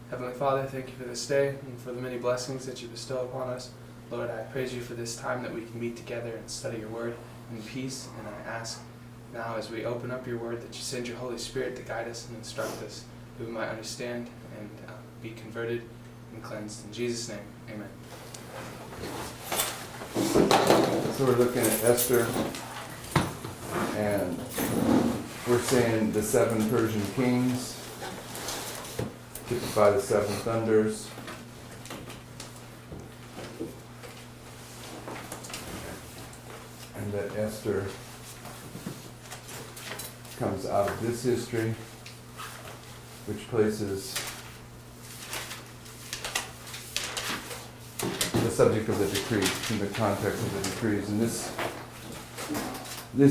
Heavenly Father, thank you for this day and for the many blessings that you bestow upon us. Lord, I praise you for this time that we can meet together and study your word in peace, and I ask now as we open up your word that you send your Holy Spirit to guide us and instruct us, that we might understand and be converted and cleansed. In Jesus' name, amen. So we're looking at Esther, and we're saying the 7 Persian kings, typified the 7 thunders. And that Esther comes out of this history, which places the subject of the decrees in the context of the decrees. And this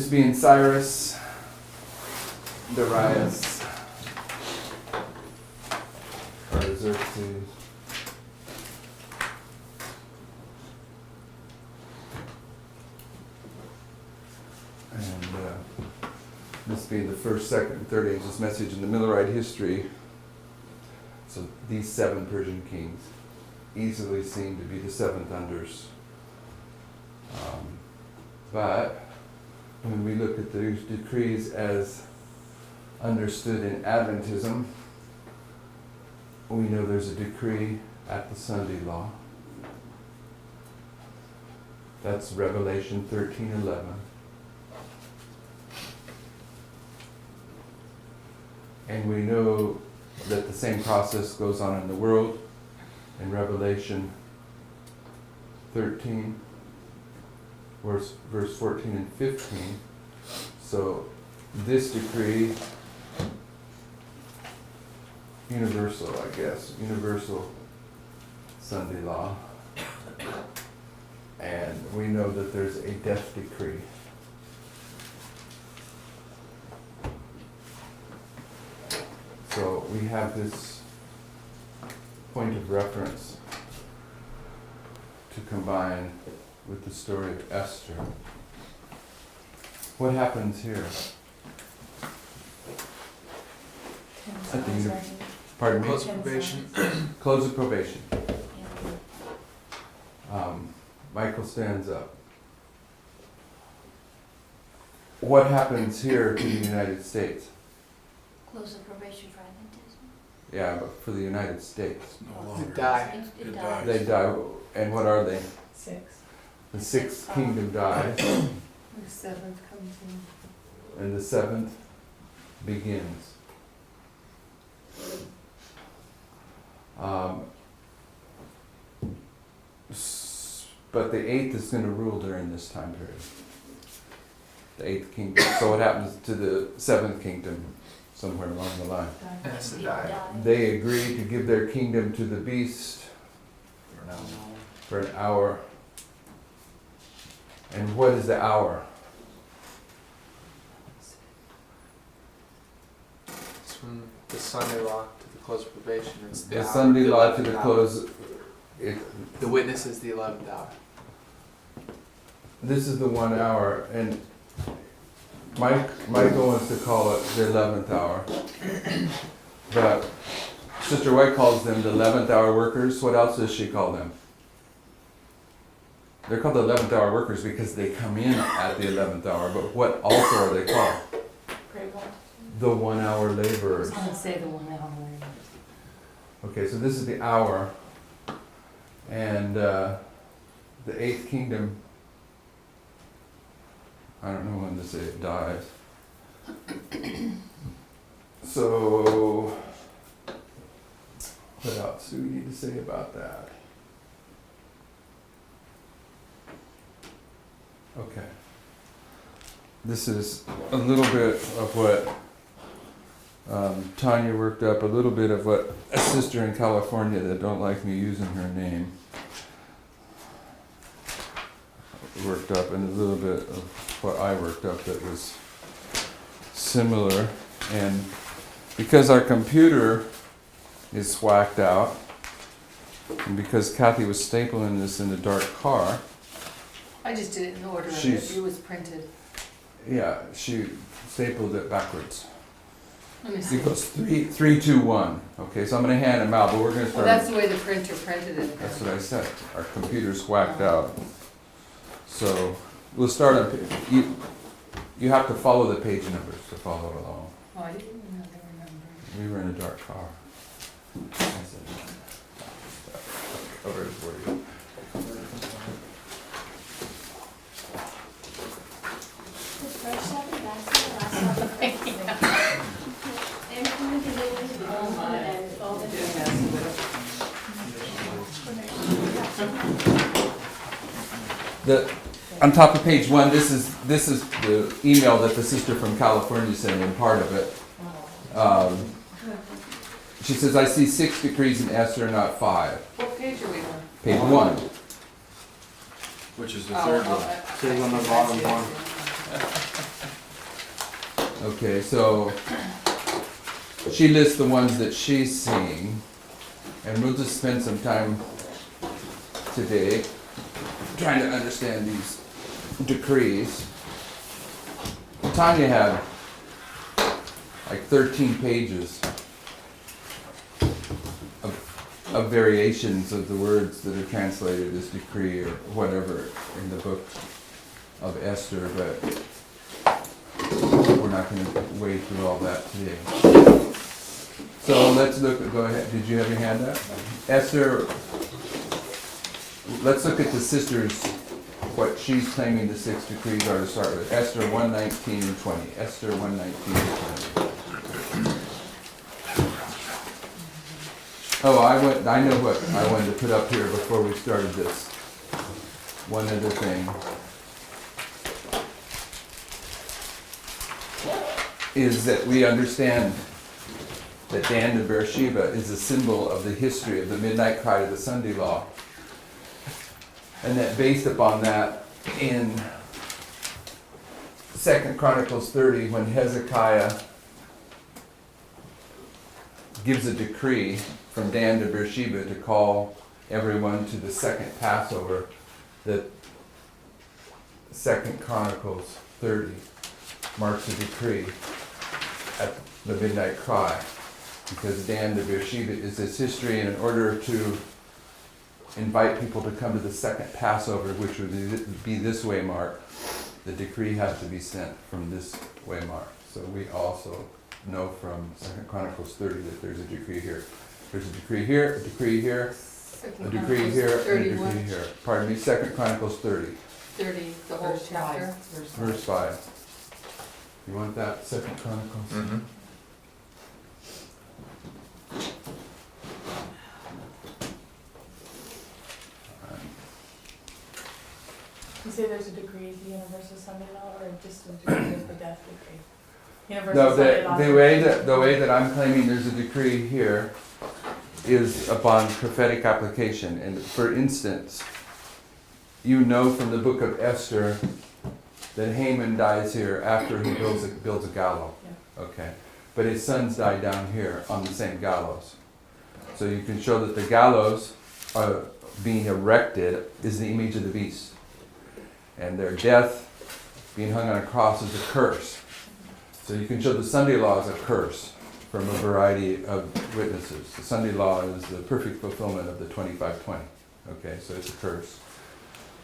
being Cyrus, Darius, Artaxerxes, and this being the first, second, and third angel's message in the Millerite history. So these 7 Persian kings easily seem to be the 7 thunders. But when we look at the decrees as understood in Adventism, we know there's a decree at the Sunday law. That's Revelation 13:11. And we know that the same process goes on in the world in Revelation 13, verse 14 and 15. So this decree, universal, I guess, universal Sunday law. And we know that there's a death decree. So we have this point of reference to combine with the story of Esther. What happens here? At the pardon me? Close of probation. Close of probation. Michael stands up. What happens here to the United States? Close of probation for Adventism. Yeah, but for the United States. No longer. They die. It dies. They die. And what are they? 6. The 6th kingdom dies, The 7th comes in. and the 7th begins. But the 8th is going to rule during this time period. The 8th kingdom. So what happens to the 7th kingdom somewhere along the line? It has to It die. died. They agree to give their kingdom to the beast for an hour. And what is the hour? It's from the Sunday law to the close of probation. It's the The hour, Sunday law to 11th the hour. close. The witness is the 11th hour. This is the 1 hour, and Michael wants to call it the 11th hour. But Sister White calls them the 11th hour workers. What else does she call them? They're called the 11th hour workers because they come in at the 11th hour, but what also are they called? Great one. The 1 hour I was laborers. going to say the 1 hour. Okay, so this is the hour, and the 8th kingdom, I don't know when to say it dies. So, what else do we need to say about that? Okay. This is a little bit of what Tanya worked up, a little bit of what a sister in California that don't like me using her name worked up, and a little bit of what I worked up that was similar. And because our computer is whacked out, and because Kathy was stapling this in the dark car, I just did it in order. She's- It was printed. yeah, she stapled it backwards. Let me see. It goes 3, 2, 1. Okay, so I'm gonna hand them out, but we're gonna Well, start. that's the way the printer printed it. That's what I said. Our computer's whacked out. So we'll start on. You have to follow the page numbers to follow along. Oh, I didn't know they were numbered. We were in a dark car. I said, cover it for you. The first seven, last seven. Everything to do with the phone and all the On top of page 1, this is the email that the sister from California sent in, part of it. She says, I see 6 decrees in Esther, not 5. What page are we on? Page 1. Which is the third one. Third one, the bottom one. Okay, so she lists the ones that she's seeing, and we'll just spend some time today trying to understand these decrees. Tanya had like 13 pages of variations of the words that are translated as decree or whatever in the book of Esther, but we're not going to wade through all that today. So let's look, go ahead, did you have your hand up? Esther, let's look at the sisters, what she's claiming the 6 decrees are to start with. Esther 1:19 and 20. Esther 1:19 and 20. Oh, I know what I wanted to put up here before we started this. One other thing. Is that we understand that Dan to Beersheba is a symbol of the history of the midnight cry to the Sunday law. And that based upon that, in 2 Chronicles 30, when Hezekiah gives a decree from Dan to Beersheba to call everyone to the second Passover, that 2 Chronicles 30 marks a decree at the midnight cry, because Dan to Beersheba is this history, and in order to invite people to come to the second Passover, which would be this way mark, the decree has to be sent from this way mark. So we also know from 2 Chronicles 30 that there's a decree here. There's a decree here, a decree here, a decree here, and a decree here. Pardon me, 2 Chronicles 30. 30, the whole chapter. Verse 5. You want that, 2 Chronicles? Mm-hmm. You say there's a decree of the universal Sunday law, or just a decree of the death decree? Universal No, Sunday law. the way that I'm claiming there's a decree here is upon prophetic application. And for instance, you know from the book of Esther that Haman dies here after he builds a gallows. Okay. But his sons die down here on the same gallows. So you can show that the gallows being erected is the image of the beast. And their death being hung on a cross is a curse. So you can show the Sunday law as a curse from a variety of witnesses. The Sunday law is the perfect fulfillment of the 25:20. Okay, so it's a curse.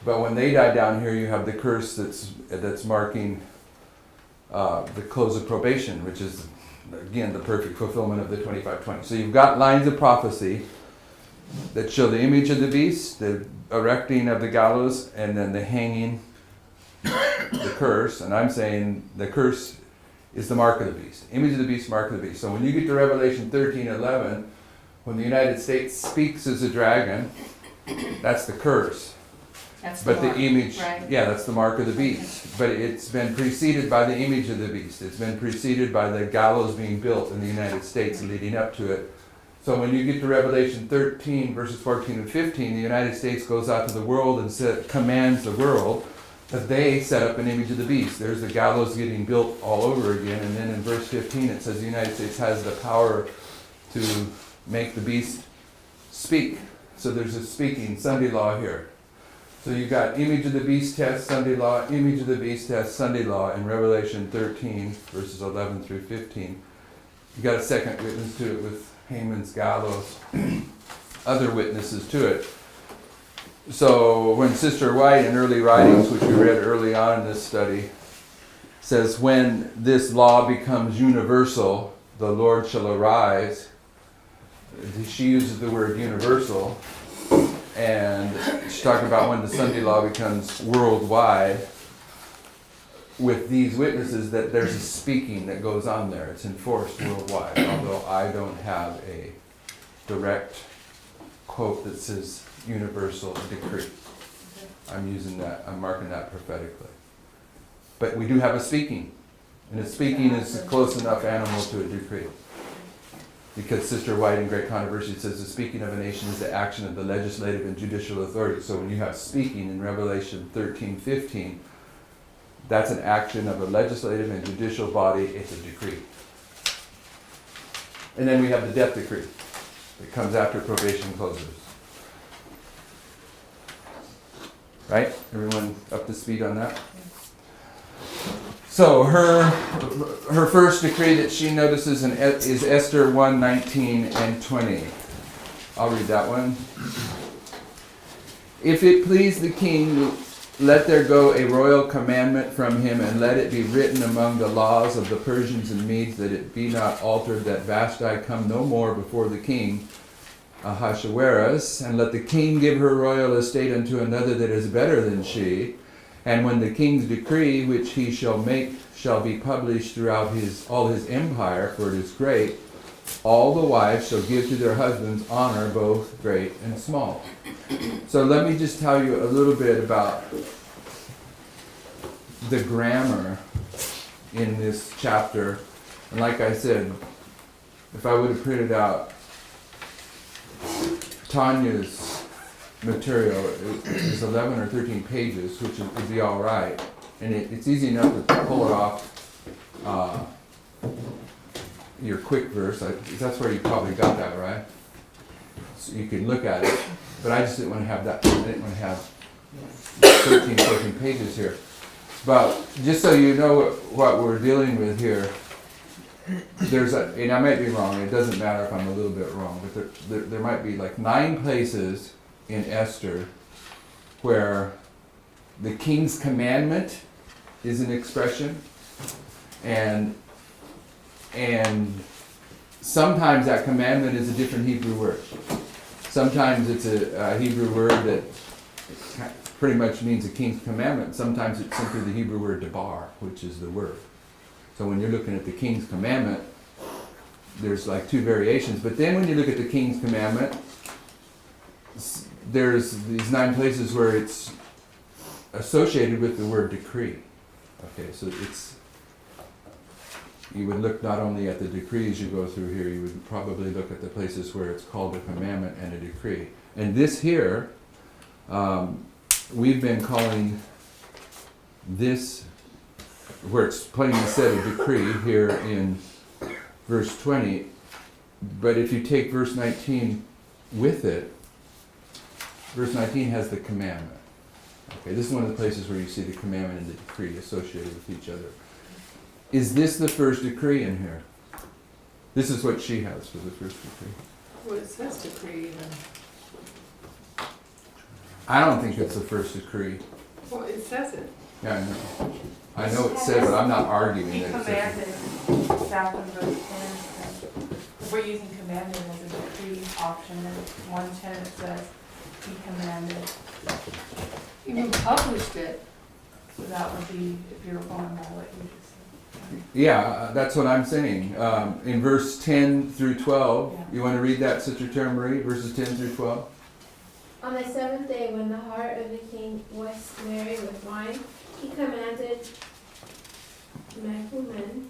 But when they die down here, you have the curse that's marking the close of probation, which is, again, the perfect fulfillment of the 25:20. So you've got lines of prophecy that show the image of the beast, the erecting of the gallows, and then the hanging, the curse. And I'm saying the curse is the mark of the beast. Image of the beast, mark of the beast. So when you get to Revelation 13:11, when the United States speaks as a dragon, that's the curse. That's But the mark, image, right? yeah, that's the mark of the beast. But it's been preceded by the image of the beast. It's been preceded by the gallows being built in the United States leading up to it. So when you get to Revelation 13, verses 14 and 15, the United States goes out to the world and commands the world that they set up an image of the beast. There's the gallows getting built all over again. And then in verse 15 it says the United States has the power to make the beast speak. So there's a speaking Sunday law here. So you've got image of the beast test, Sunday law, image of the beast test, Sunday law in Revelation 13, verses 11 through 15. You got a second witness to it with Haman's gallows, other witnesses to it. So when Sister White in early writings, which we read early on in this study, says when this law becomes universal, the Lord shall arise. She uses the word universal, and she's talking about when the Sunday law becomes worldwide, with these witnesses, that there's a speaking that goes on there. It's enforced worldwide, although I don't have a direct quote that says universal decree. I'm using that, I'm marking that prophetically. But we do have a speaking, and a speaking is a close enough animal to a decree. Because Sister White in Great Controversy says the speaking of a nation is the action of the legislative and judicial authority. So when you have speaking in Revelation 13:15, that's an action of a legislative and judicial body. It's a decree. And then we have the death decree that comes after probation closes. Right? Everyone up to speed on that? So her first decree that she notices is Esther 1:19 and 20. I'll read that one. If it please the king, let there go a royal commandment from him, and let it be written among the laws of the Persians and Medes, that it be not altered, that Vashti come no more before the king Ahasuerus, and let the king give her royal estate unto another that is better than she. And when the king's decree, which he shall make, shall be published throughout all his empire, for it is great, all the wives shall give to their husbands honor, both great and small. So let me just tell you a little bit about the grammar in this chapter. And like I said, if I would have printed out Tanya's material, it's 11 or 13 pages, which would be all right. And it's easy enough to pull it off your quick verse. That's where you probably got that, right? So you can look at it. But I just didn't want to have that. I didn't want to have 13, 14 pages here. But just so you know what we're dealing with here, and I might be wrong, it doesn't matter if I'm a little bit wrong, but there might be like 9 places in Esther where the king's commandment is an expression, and sometimes that commandment is a different Hebrew word. Sometimes it's a Hebrew word that pretty much means a king's commandment. Sometimes it's simply the Hebrew word debar, which is the word. So when you're looking at the king's commandment, there's like 2 variations. But then when you look at the king's commandment, there's these 9 places where it's associated with the word decree. Okay, so you would look not only at the decrees you go through here, you would probably look at the places where it's called a commandment and a decree. And this here, we've been calling this, where it's plainly said a decree here in verse 20, but if you take verse 19 with it, verse 19 has the commandment. Okay, this is one of the places where you see the commandment and the decree associated with each other. Is this the first decree in here? This is what she has for the first decree. Well, it says decree even. I don't think it's the first decree. Well, it says it. Yeah, I know. I know it said, but I'm not arguing He that it says it. commanded, back in verse 10, if we're using commanded as a decree option, in 110 it says, he commanded. Even published it. So that would be, if you're going by what you just said. Yeah, that's what I'm saying. In verse 10 through 12, you want to read that, Sister Tara Marie, verses 10 through 12? On the 7th day, when the heart of the king was merry with wine, he commanded Mehuman,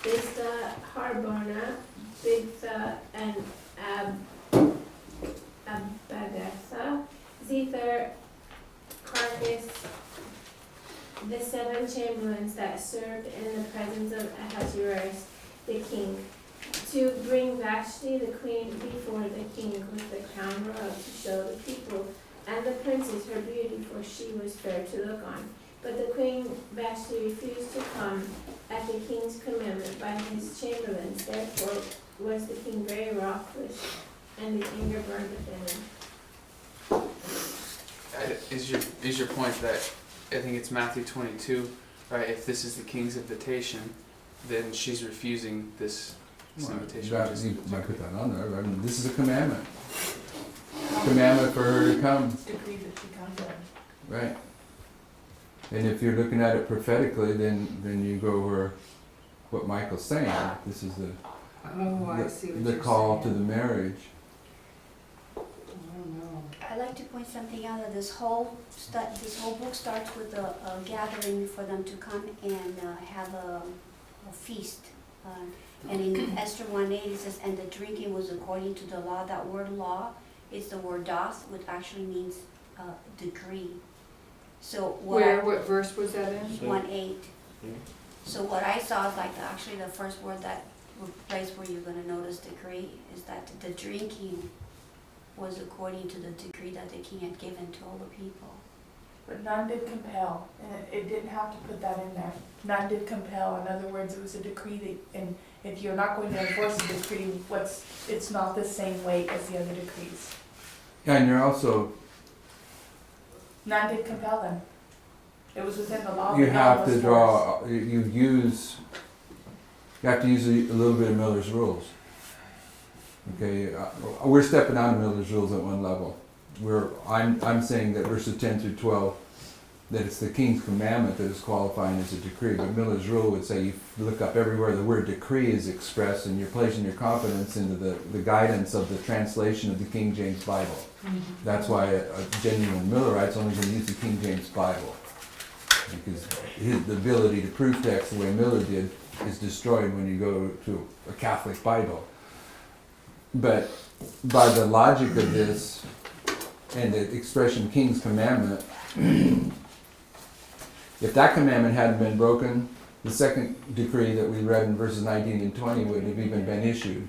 Biztha, Harbona, Bigtha, and Abagatha, Zethar, Carcass, the 7 chamberlains that served in the presence of Ahasuerus the king, to bring Vashti the queen before the king with the crown royal, to show the people and the princes her beauty, for she was fair to look on. But the Queen Vashti refused to come at the king's commandment by his chamberlains. Therefore was the king very wroth with, and the anger burned within him. Is your point that, I think it's Matthew 22, right? If this is the king's invitation, then she's refusing this invitation. That- which is- You might put that on there. I mean, this is a commandment. Commandment for her to come, Decree that she comes in. right? And if you're looking at it prophetically, then you go over what Michael's saying. This is Oh, I see what the you're call to saying. the marriage. I don't know. I'd like to point something out, that this whole book starts with a gathering for them to come and have a feast. And in Esther 1:8 it says, and the drinking was according to the law. That word law is the word das, which actually means decree. So What verse was that in? 1:8. So what I saw is like actually the first word that place where you're gonna notice decree is that the drinking was according to the decree that the king had given to all the people. But none did compel, and it didn't have to put that in there. None did compel, in other words, it was a decree that, and if you're not going to enforce a decree, it's not the same weight as the other decrees. Yeah, and you're also, None did compel them. It was within the law. you but have none to was draw, you have to use a little bit of Miller's rules. Okay, we're stepping out of Miller's rules at one level. I'm saying that verses 10 through 12, that it's the king's commandment that is qualifying as a decree. But Miller's rule would say you look up everywhere the word decree is expressed, and you're placing your confidence into the guidance of the translation of the King James Bible. That's why a genuine Millerite's only going to use the King James Bible, because the ability to proof text the way Miller did is destroyed when you go to a Catholic Bible. But by the logic of this and the expression King's commandment, if that commandment hadn't been broken, the second decree that we read in verses 19 and 20 wouldn't have even been issued.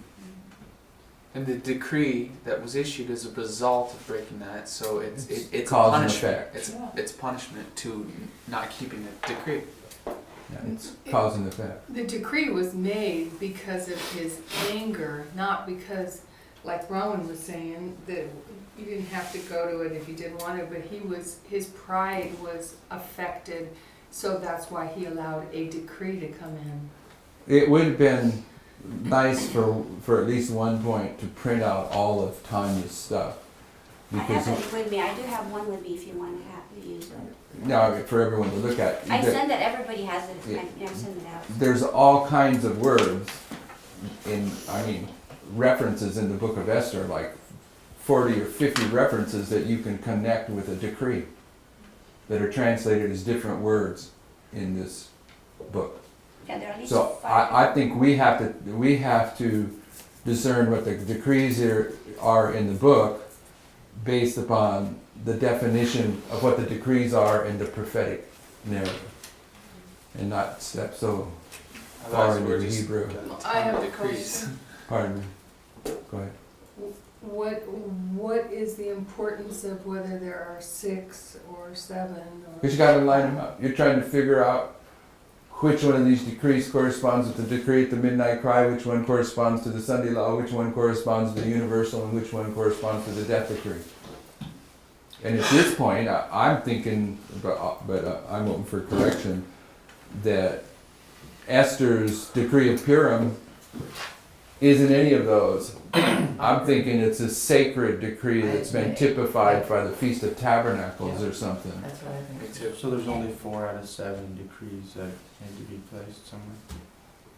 And the decree that was issued as a result of breaking that, so it's a Cause and punishment. effect. It's punishment to not keeping the decree. Yeah, it's cause and effect. The decree was made because of his anger, not because, like Rowan was saying, that you didn't have to go to it if you didn't want to, but his pride was affected, so that's why he allowed a decree to come in. It would have been nice for at least one point to print out all of Tanya's stuff. I Because, have it with me. I do have one with me if you want to use it. now, for everyone to look at. I send it, everybody has it. Yeah. I send it out. There's all kinds of words references in the book of Esther, like 40 or 50 references that you can connect with a decree that are translated as different words in this book. Yeah, there are at least So 5. I think we have to discern what the decrees are in the book based upon the definition of what the decrees are in the prophetic narrative, and not step so far Otherwise, into we're the just Hebrew. I have a decrees. question. Pardon me. Go ahead. What is the importance of whether there are 6 or 7 or? Because you got to line them up. You're trying to figure out which one of these decrees corresponds with the decree at the midnight cry, which one corresponds to the Sunday law, which one corresponds to the universal, and which one corresponds to the death decree. And at this point, I'm thinking, but I'm open for correction, that Esther's decree of Purim isn't any of those. I'm thinking it's a sacred decree that's been typified by the Feast of Tabernacles or something. That's what I think. Me too. So there's only 4 out of 7 decrees that need to be placed somewhere?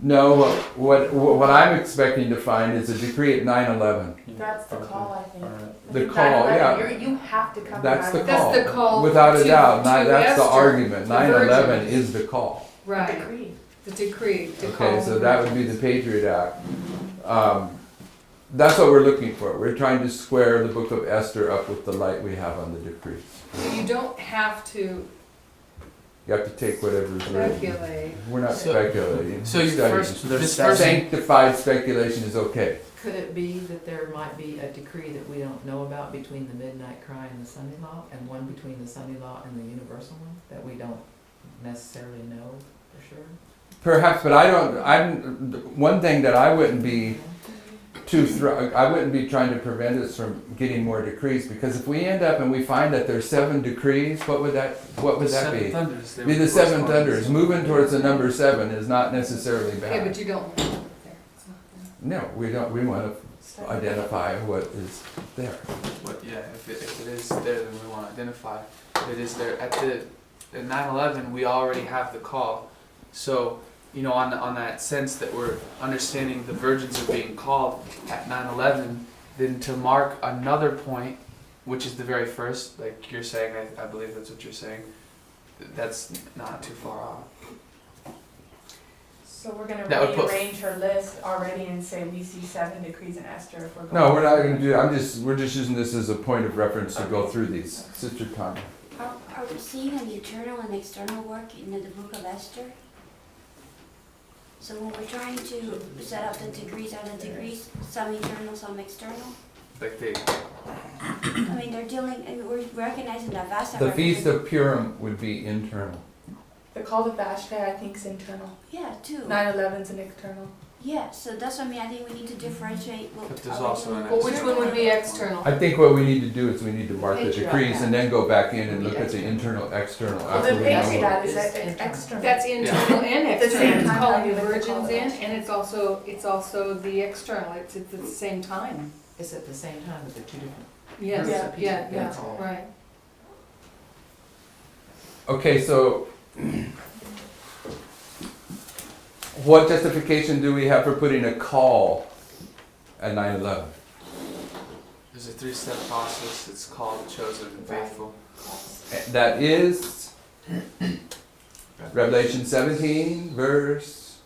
No, what I'm expecting to find is a decree at 9/11. That's the call, I think. Alright. The I think call, 9/11, yeah. You have to come to That's the 9/11. call. That's the call. Without a to- doubt, to that's the Esther, argument. the 9/11 virgins. is the call. Right, Decree. the decree, to call. Okay, so the that would be virgins. the Patriot Act. That's what we're looking for. We're trying to square the book of Esther up with the light we have on the decrees. You don't have to You have to take whatever's written. speculate. We're not So- speculating. So your Studying. first, this first, Sanctified speculation is okay. Could it be that there might be a decree that we don't know about between the midnight cry and the Sunday law, and one between the Sunday law and the universal one that we don't necessarily know for sure. Perhaps, but one thing that I wouldn't be I wouldn't be trying to prevent us from getting more decrees, because if we end up and we find that there's 7 decrees, what would that be? Thunders. Be the 7 thunders. Moving towards the number 7 is not necessarily bad. Yeah, but you don't want it there. It's not there. No, we don't. We want to identify what is there. If it is there, then we want to identify. If it is there at 9/11, we already have the call. So, on that sense that we're understanding the virgins are being called at 9/11, then to mark another point, which is the very first, like you're saying, I believe that's what you're saying. That's not too far off. So we're gonna That would put- rearrange her list already and say we see 7 decrees in Esther if we're going. No, we're not going to do that. We're just using this as a point of reference to go through these. Sister Connie. Are we seeing an internal and external work in the book of Esther? So when we're trying to set up the degrees, are the degrees some internal, some external? Like they, I mean, they're dealing, and we're recognizing that Vasta. The Feast of Purim would be internal. The call to Vashti, I think, is internal. Yeah, too. 9/11's an external. Yeah, so that's what I mean, I think we need to differentiate what. But there's are we also doing an Well, which external one would be and- external? I think what we need to do is we need to mark the Patriot decrees and Act. then go back in and look at the internal, external. Well, after the we know Patriot what- Act is It's external. That's internal and At the external. same It's time, calling how the do you virgins call in, it? and it's also the external. It's at the same time. It's at the same time, but they're two different. Yes, Yeah. yeah, That's all. right. Okay, so what justification do we have for putting a call at 9/11? there's a 3-step process. It's called, chosen, and faithful. That is Revelation 17, verse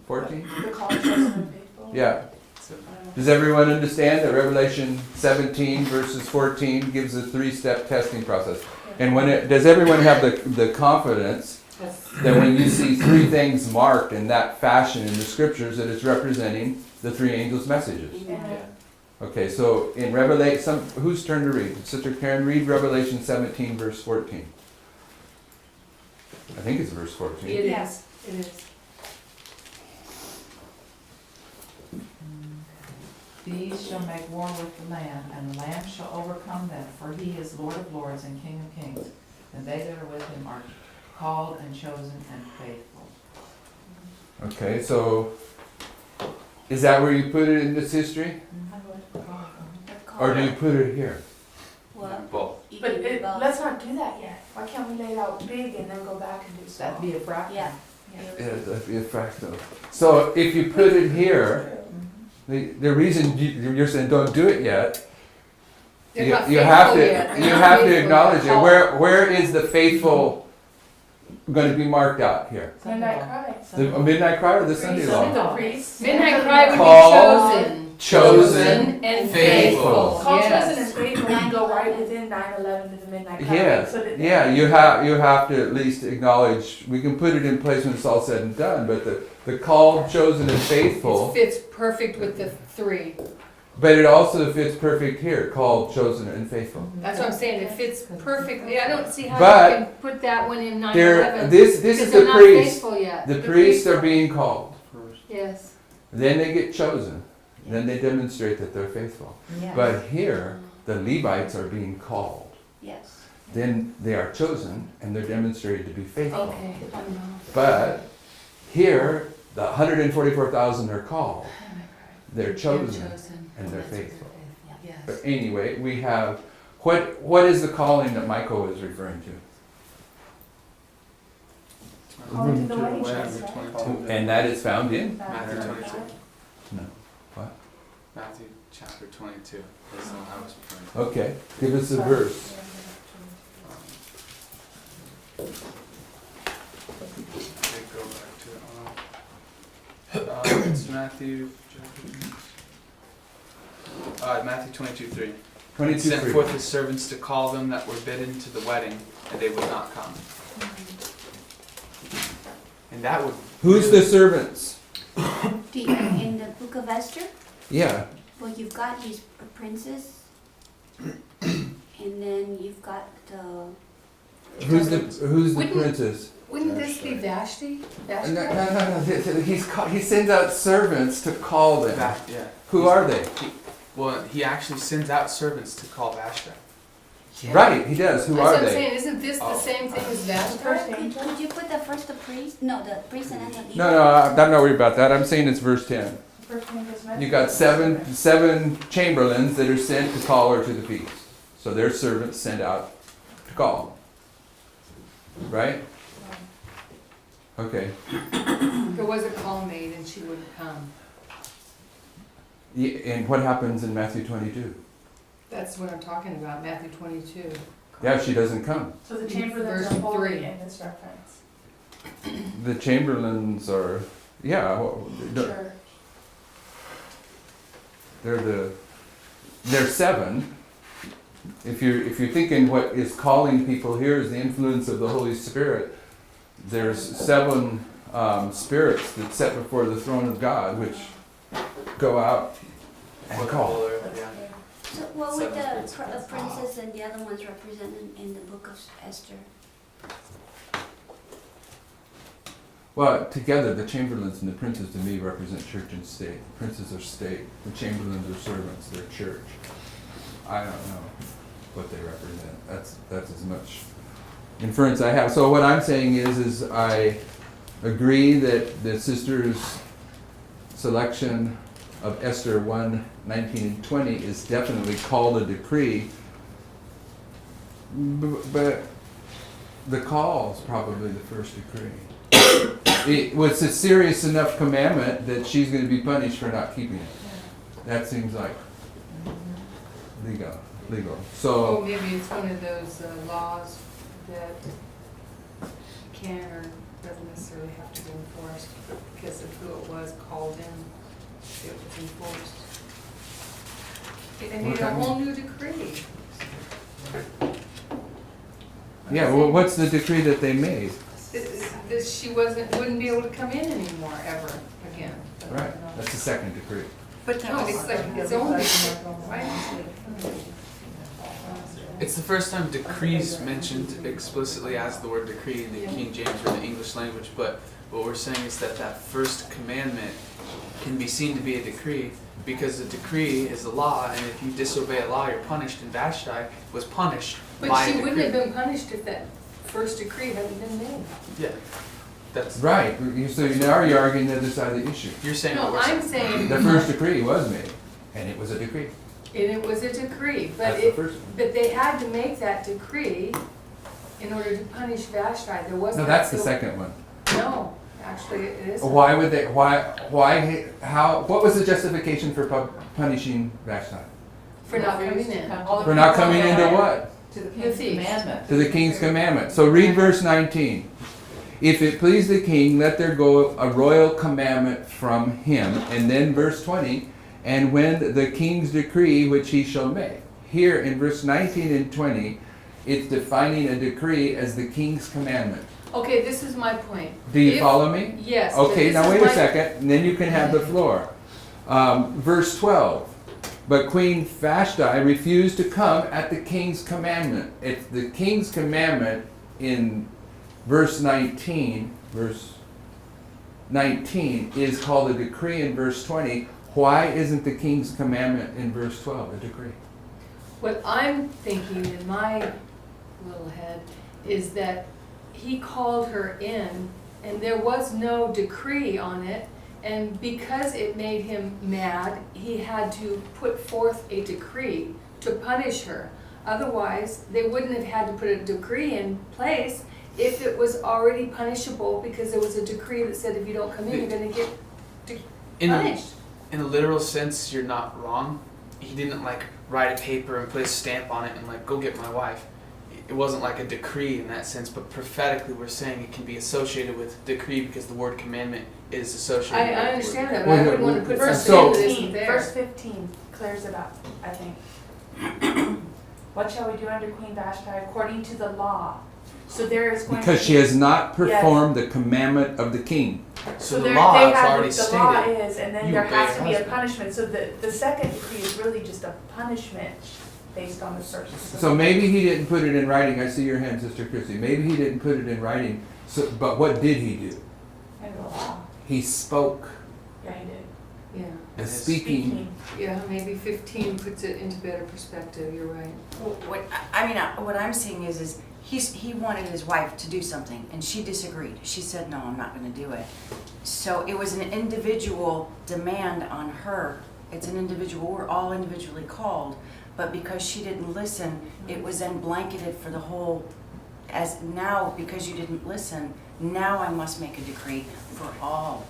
14? The call to chosen and faithful. Yeah. So, Does everyone understand that Revelation 17, verses 14 gives a 3-step testing process? And does everyone have the confidence that when you see 3 things marked in that fashion in the scriptures, that it's representing the 3 angels' messages? Yeah. Okay, so in Revelation, whose turn to read? Sister Karen, read Revelation 17, verse 14. I think it's verse 14. It Yeah. is, it is. These shall make war with the Lamb, and the Lamb shall overcome them, for he is Lord of lords and King of kings. And they that are with him are called and chosen and faithful. Okay, so is that where you put it in this history? The call. Or do you put it here? Well, both. you But can do both. let's not do that yet. Why can't we lay it out big and then go back and do small? That'd be a fraction. Yeah. Yeah, that'd be a fractal. So if you put it here, the reason you're saying don't do it yet, They're you, not you have faithful to yet. They're you not have to faithful acknowledge yet. it. Where is the faithful going to be marked out here? Midnight cry. The midnight cry or the Sunday Sunday law? law. Priest. Midnight cry would Called, be chosen. chosen, and faithful. faithful. Call chosen Yes. and faithful, you go right within 9/11 to the midnight cry. Yes, So that- yeah, you have to at least acknowledge. We can put it in place when it's all said and done, but the called, chosen, and It faithful. fits perfect with the 3. But it also fits perfect here, called, chosen, and faithful. That's what I'm saying, it fits perfectly. I don't see how But you can put that one in 9/11. There, this because is they're the not priest. faithful yet. The priests are being called. Yes. Then they get chosen. Then they demonstrate that they're faithful. Yes. But here, the Levites are being called. Yes. Then they are chosen, and they're demonstrated to be faithful. Okay, I don't know. But here, the 144,000 are called. They're chosen, and they're faithful. Yes. But anyway, we have, what is the calling that Michael is referring to? Calling to the wedding Matthew feast, right? 22. And that is found in? Matthew 22. No. What? Matthew chapter 22. That's the one I was referring to. Okay, give us a verse. Go back to it. It's Matthew. Matthew 22:3. 22. Sent forth his servants to call them that were bidden to the wedding, and they would not come. And that would. Who's the servants? In the book of Esther, Yeah. well, you've got these princes, and then you've got the Who's the Wouldn't- princess? Wouldn't this be Vashti? Vashti? No. He sends out servants to call them. Yeah. Who are they? Well, he actually sends out servants to call Vashti. Right, he does. Who That's are what I'm they? saying, isn't this the same thing as Vashti? Could you put the first the priest? No, the priest and then the No, I'm not worried about that. I'm saying it's verse 10. First name is mentioned. You got seven chamberlains that are sent to call her to the feast. So their servants sent out to call. Right? Okay. There was a call made and she wouldn't come. And what happens in Matthew 22? That's what I'm talking about, Matthew 22. Yeah, she doesn't come. So the chamberlains Verse are holy 3. in this reference. The chamberlains are, yeah, Sure. they're seven. If you're thinking what is calling people here is the influence of the Holy Spirit, there's seven spirits that sit before the throne of God, which go out and call. Yeah. So what would Seven the spirits. princess and the other ones represent in the book of Esther? Well, together, the chamberlains and the princes to me represent church and state. The princes are state, the chamberlains are servants, they're church. I don't know what they represent. That's as much inference I have. So what I'm saying is I agree that the sister's selection of Esther 1, 19 and 20 is definitely called a decree, but the call is probably the first decree. It was a serious enough commandment that she's going to be punished for not keeping it. That seems like legal. Oh, So, maybe it's one of those laws that can or doesn't necessarily have to be enforced because of who it was called in. It was enforced. It made a Okay. whole new decree. yeah, well, what's the decree that they made? This she wouldn't be able to come in anymore ever again. Right, that's the second decree. But no, it's like its own decree. Right? It's the first time decrees mentioned explicitly as the word decree in the King James or the English language, but what we're saying is that first commandment can be seen to be a decree because a decree is a law, and if you disobey a law, you're punished, and Vashti was punished by But a she decree. wouldn't have been punished if that first decree hadn't been made. Yeah, that's, Right, so now you're arguing the other side of the issue. you're saying what No, we're I'm saying. saying, The and first decree was made, and it was a decree. it was a decree, but That's the it, first one. but they had to make that decree in order to punish Vashti. There wasn't. No, that's the second one. No, actually, it isn't. Why would they, how, what was the justification for punishing Vashti? For not coming in. For not coming into what? To the The king's feast. commandment. To the king's commandment. So read verse 19. If it please the king, let there go a royal commandment from him. And then verse 20, and when the king's decree which he shall make. Here in verse 19 and 20, it's defining a decree as the king's commandment. Okay, this is my point. Do you If- follow me? Yes. but Okay, this now is wait a my- second, and then you can have the floor. Verse 12. But Queen Vashti refused to come at the king's commandment. It's the king's commandment in verse 19. Verse 19 is called a decree in verse 20. Why isn't the king's commandment in verse 12 a decree? What I'm thinking in my little head is that he called her in and there was no decree on it, and because it made him mad, he had to put forth a decree to punish her. Otherwise, they wouldn't have had to put a decree in place if it was already punishable because there was a decree that said if you don't come in, you're gonna get punished. In a literal sense, you're not wrong. He didn't like write a paper and put a stamp on it and like go get my wife. It wasn't like a decree in that sense, but prophetically we're saying it can be associated with decree because the word commandment is associated with the I word understand that, decree. but I wouldn't wanna put Verse something that 15, isn't there. verse 15 clears it up, I think. What shall we do under Queen Vashti according to the law? So there is going Because to she be, has not performed the commandment of the king. So the there, law they is have already the law stated. is, and then You there obey has your to be a husband. punishment. So the second decree is really just a punishment, based on the search. So maybe he didn't put it in writing. I see your hand, Sister Chrissy. Maybe he didn't put it in writing. So, but what did he do? And the law. He spoke. Yeah, he did. Yeah, The speaking. yeah, maybe 15 puts it into better perspective, you're right. What I'm seeing is he wanted his wife to do something, and she disagreed. She said, no, I'm not gonna do it. So it was an individual demand on her. It's an individual, we're all individually called, but because she didn't listen, it was then blanketed for the whole, as now, because you didn't listen, now I must make a decree for all.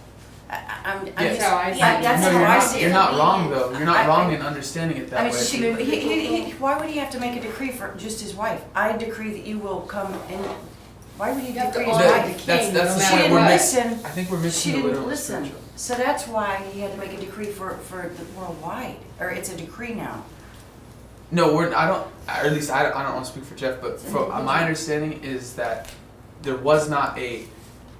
I'm Yes. That's how I see Yeah, it. that's No, how you're I not, see you're it. not wrong though. You're not I- wrong in understanding it that I mean, way. why would he have to make a decree for just his wife? I decree that you will come and, why would he You have to decree his honor wife? the That's king, that's no the She matter point didn't we're what. missing. listen. I think we're She missing the didn't literal listen. spiritual. So that's why he had to make a decree for the worldwide, or it's a decree now. No, I don't, or at least I don't want to speak for Jeff, but from my understanding is that there was not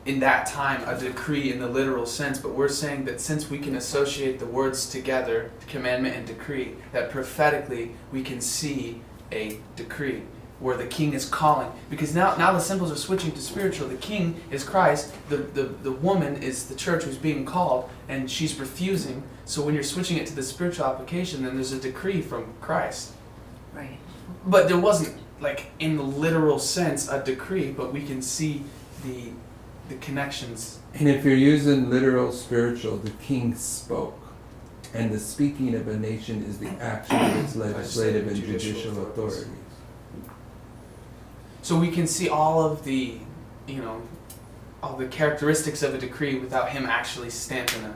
in that time, a decree in the literal sense, but we're saying that since we can associate the words together, commandment and decree, that prophetically we can see a decree where the king is calling. Because now the symbols are switching to spiritual. The king is Christ, the woman is the church who's being called, and she's refusing. So when you're switching it to the spiritual application, then there's a decree from Christ. Right. But there wasn't, like, in the literal sense, a decree, but we can see the connections. And if you're using literal spiritual, the king spoke. And the speaking of a nation is the action of its legislative and judicial authorities. So we can see all of the, all the characteristics of a decree without him actually stamping a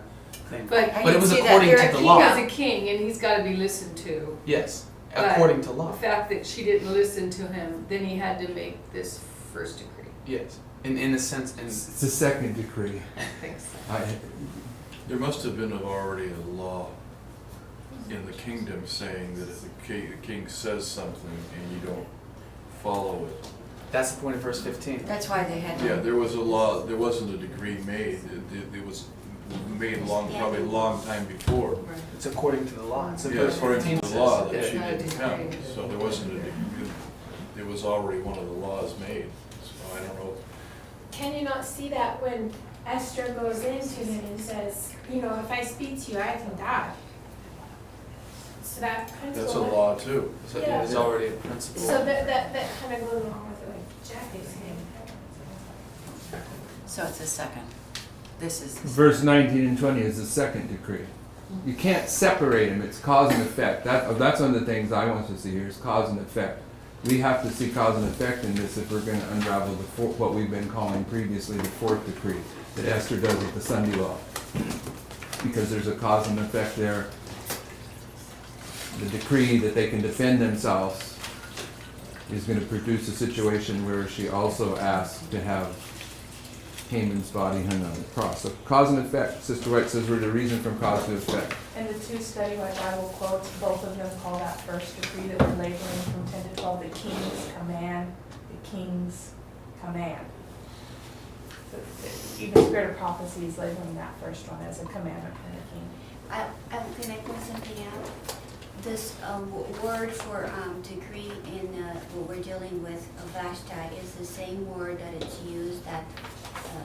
thing. But I But it can was see that according there- to the He law. is a king, and he's gotta be listened to. Yes, But according to law. The fact that she didn't listen to him, then he had to make this first decree. Yes, in a sense, It's the second decree. I think so. There must have been already a law in the kingdom saying that if the king says something and you don't follow it. that's the point of verse 15. That's why they had to. Yeah, there was a law, there wasn't a decree made, it was made probably a long time before. Right. It's according to the law. It's in Yeah, verse according 15 to the law, says, that she Not a didn't come, decree. so there wasn't a decree, there was already one of the laws made, so I don't know. Can you not see that when Esther goes into him and says, if I speak to you, I can die? So that principle. That's a law too. So Yeah. there's already a principle. So that kind of goes along with what Jack is saying. So it's a second. This is the Verse 19 and 20 is the second decree. You can't separate them. It's cause and effect. That's one of the things I want to see here is cause and effect. We have to see cause and effect in this if we're going to unravel what we've been calling previously the fourth decree that Esther does with the Sunday law. Because there's a cause and effect there. The decree that they can defend themselves is going to produce a situation where she also asks to have Haman's body hung on the cross. So cause and effect, Sister White says we're the reason from cause to effect. And the two study my Bible quotes, both of them call that first decree that we're labeling from 10 to 12 the king's command, the king's command. So even Spirit of Prophecy is labeling that first one as a commandment from the king. Can I point something out? This word for decree in what we're dealing with, Vashti, is the same word that it's used that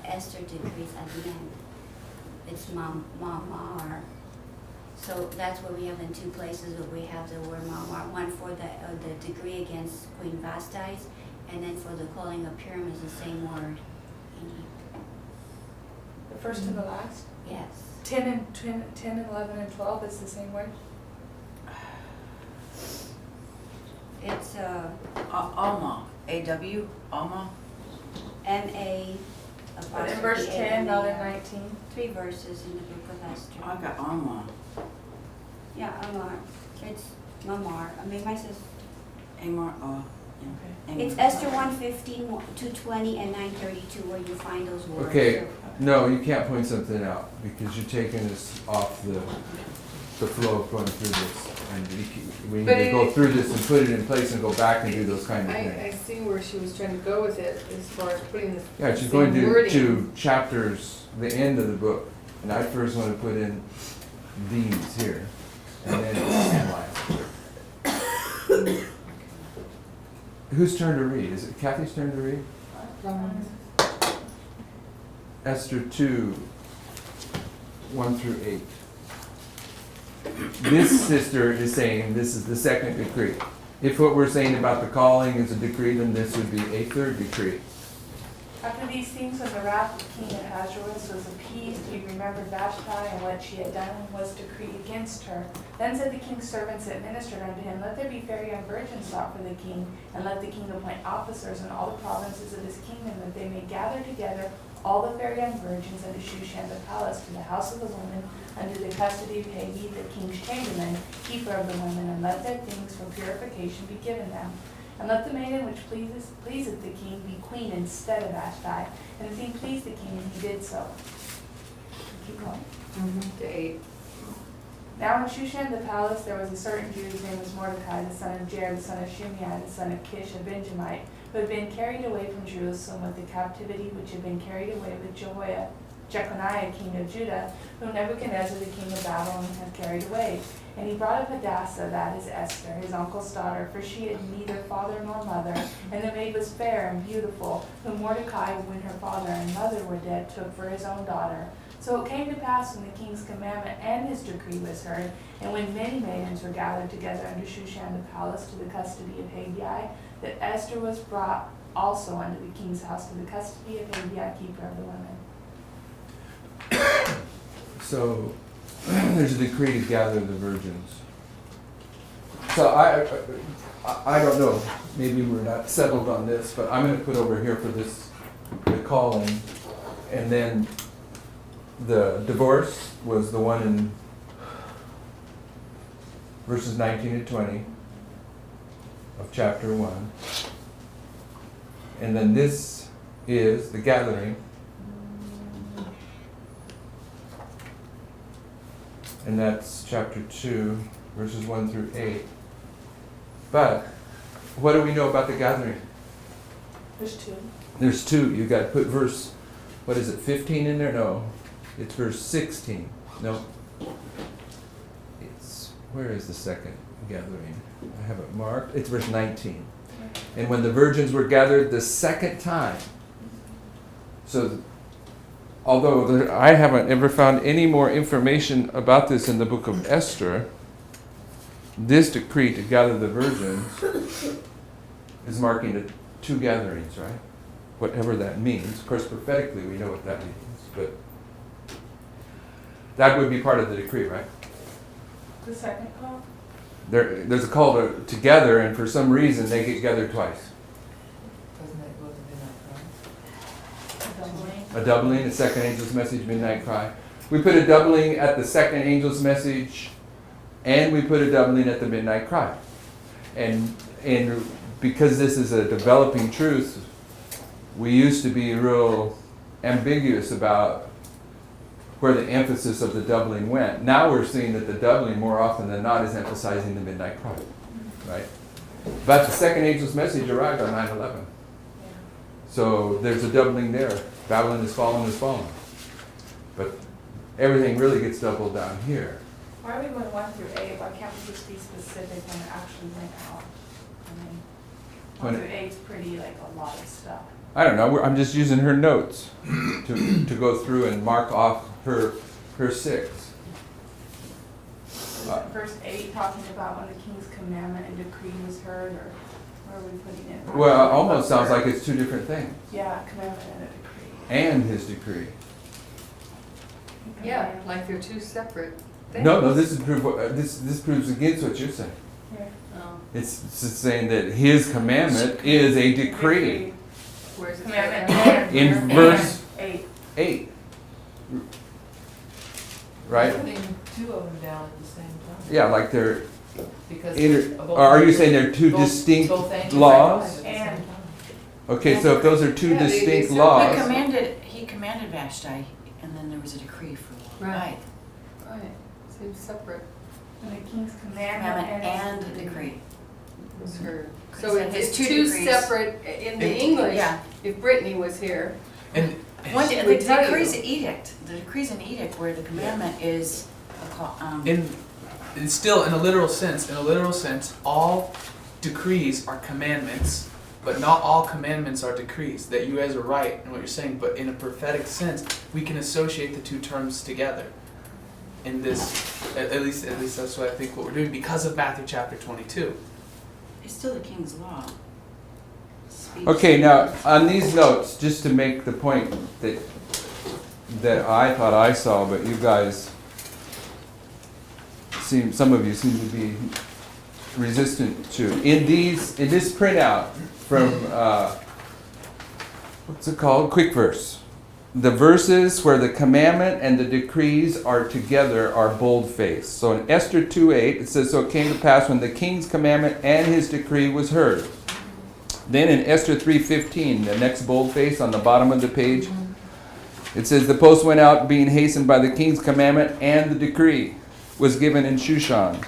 Esther decrees at the end. It's mamar. So that's what we have in two places where we have the word mamar. One for the decree against Queen Vashti, and then for the calling of Purim is the same word. The first and the last? Yes. 10 and 11 and 12 is the same word? It's Alma. A-W, Alma. M-A. But in verse 10, not in 19. 3 verses in the book of Esther. I got Alma. Yeah, Amar. It's Mamar. I mean, my says Amar, Okay. it's Esther 1:15, 2:20, and 9:32 where you find those words. Okay, no, you can't point something out because you're taking us off the flow of going through this. And we need to go through this and put it in place and go back and do those kind of I things. see where she was trying to go with it as far as putting the Yeah, she's same going wording. to chapters, the end of the book. And I first want to put in these here and then analyze. whose turn to read? Is it Kathy's turn to read? Romans. Esther 2, 1 through 8. This sister is saying this is the second decree. If what we're saying about the calling is a decree, then this would be a third decree. After these things, when the wrath of King Ahasuerus was appeased, he remembered Vashti and what she had done and was decreed against her. Then said the king's servants that ministered unto him, Let there be fair young virgins sought for the king, and let the king appoint officers in all the provinces of his kingdom, that they may gather together all the fair young virgins unto Shushan the palace, to the house of the women, under the custody of Hagi, the king's chamberlain, keeper of the women, and let their things for purification be given them. And let the maiden which pleaseth the king be queen instead of Vashti. And the thing pleased the king, and he did so. Keep going. To 8. Now in Shushan the palace there was a certain Jew whose name was Mordecai, the son of Jair, the son of Shimei, the son of Kish, a Benjamite, who had been carried away from Jerusalem with the captivity which had been carried away with Jeconiah, king of Judah, whom Nebuchadnezzar, the king of Babylon, had carried away. And he brought up Hadassah, that is Esther, his uncle's daughter, for she had neither father nor mother, and the maid was fair and beautiful, whom Mordecai, when her father and mother were dead, took for his own daughter. So it came to pass when the king's commandment and his decree was heard, and when many maidens were gathered together under Shushan the palace to the custody of Hagi, that Esther was brought also unto the king's house to the custody of Hagi, keeper of the women. So there's a decree to gather the virgins. So I don't know, maybe we're not settled on this, but I'm going to put over here for this, the calling, and then the divorce was the one in verses 19 to 20 of chapter 1. And then this is the gathering. And that's chapter 2, verses 1 through 8. But what do we know about the gathering? There's two. There's two. You got to put verse, what is it, 15 in there? No. It's verse 16. No. It's, where is the second gathering? I have it marked. It's verse 19. And when the virgins were gathered the second time. So, although I haven't ever found any more information about this in the book of Esther, this decree to gather the virgins is marking the two gatherings, right? Whatever that means. Of course, prophetically we know what that means, but that would be part of the decree, right? The second call? There's a call to gather, and for some reason they get gathered twice. Doesn't it go to midnight cry? Doubling. A doubling, a second angel's message, midnight cry. We put a doubling at the second angel's message, and we put a doubling at the midnight cry. And because this is a developing truth, we used to be real ambiguous about where the emphasis of the doubling went. Now we're seeing that the doubling more often than not is emphasizing the midnight cry, right? But the second angel's message arrived on 9/11. So there's a doubling there. Babylon is fallen. But everything really gets doubled down here. Why are we going 1 through 8? Why can't we just be specific when it actually went out? I mean, 1 through 8 is pretty, like, a lot of stuff. I don't know. I'm just using her notes to go through and mark off her 6. Is verse 8 talking about when the king's commandment and decree was heard, or where are we putting it? Well, it almost sounds like it's two different things. Yeah, commandment and a decree. And his decree. Yeah, like they're two separate things. No, this is this proves against what you're saying. Here. Oh, It's saying that his commandment is a decree. where's the Commandment second? In and verse 8. 8. Right? Putting two of them down at the same time. Yeah, like they're Because. or are you saying they're two both distinct angels laws? at the same And- time. Okay, so if those are two Yeah, they distinct separate. laws, He commanded Vashti, and then there was a decree for Right. Right, seems separate. And the king's commandment commandment and and decree. Was heard. Because So it it's has two two degrees. separate, in the English, Yeah. if Brittany was here, And One, She the would tell decree's you. an edict. The decree's an edict where the commandment is a call, in still in a literal sense, all decrees are commandments, but not all commandments are decrees. That you guys are right in what you're saying, but in a prophetic sense, we can associate the two terms together. In this, at least that's what I think what we're doing because of Matthew chapter 22. It's still the king's law. Speech. Okay, now on these notes, just to make the point that I thought I saw, but you guys some of you seem to be resistant to. In this printout from what's it called? Quick Verse. The verses where the commandment and the decrees are together are bold-faced. So in Esther 2:8, it says, "So it came to pass when the king's commandment and his decree was heard." Then in Esther 3:15, the next boldface on the bottom of the page, it says, "The post went out being hastened by the king's commandment and the decree was given in Shushan."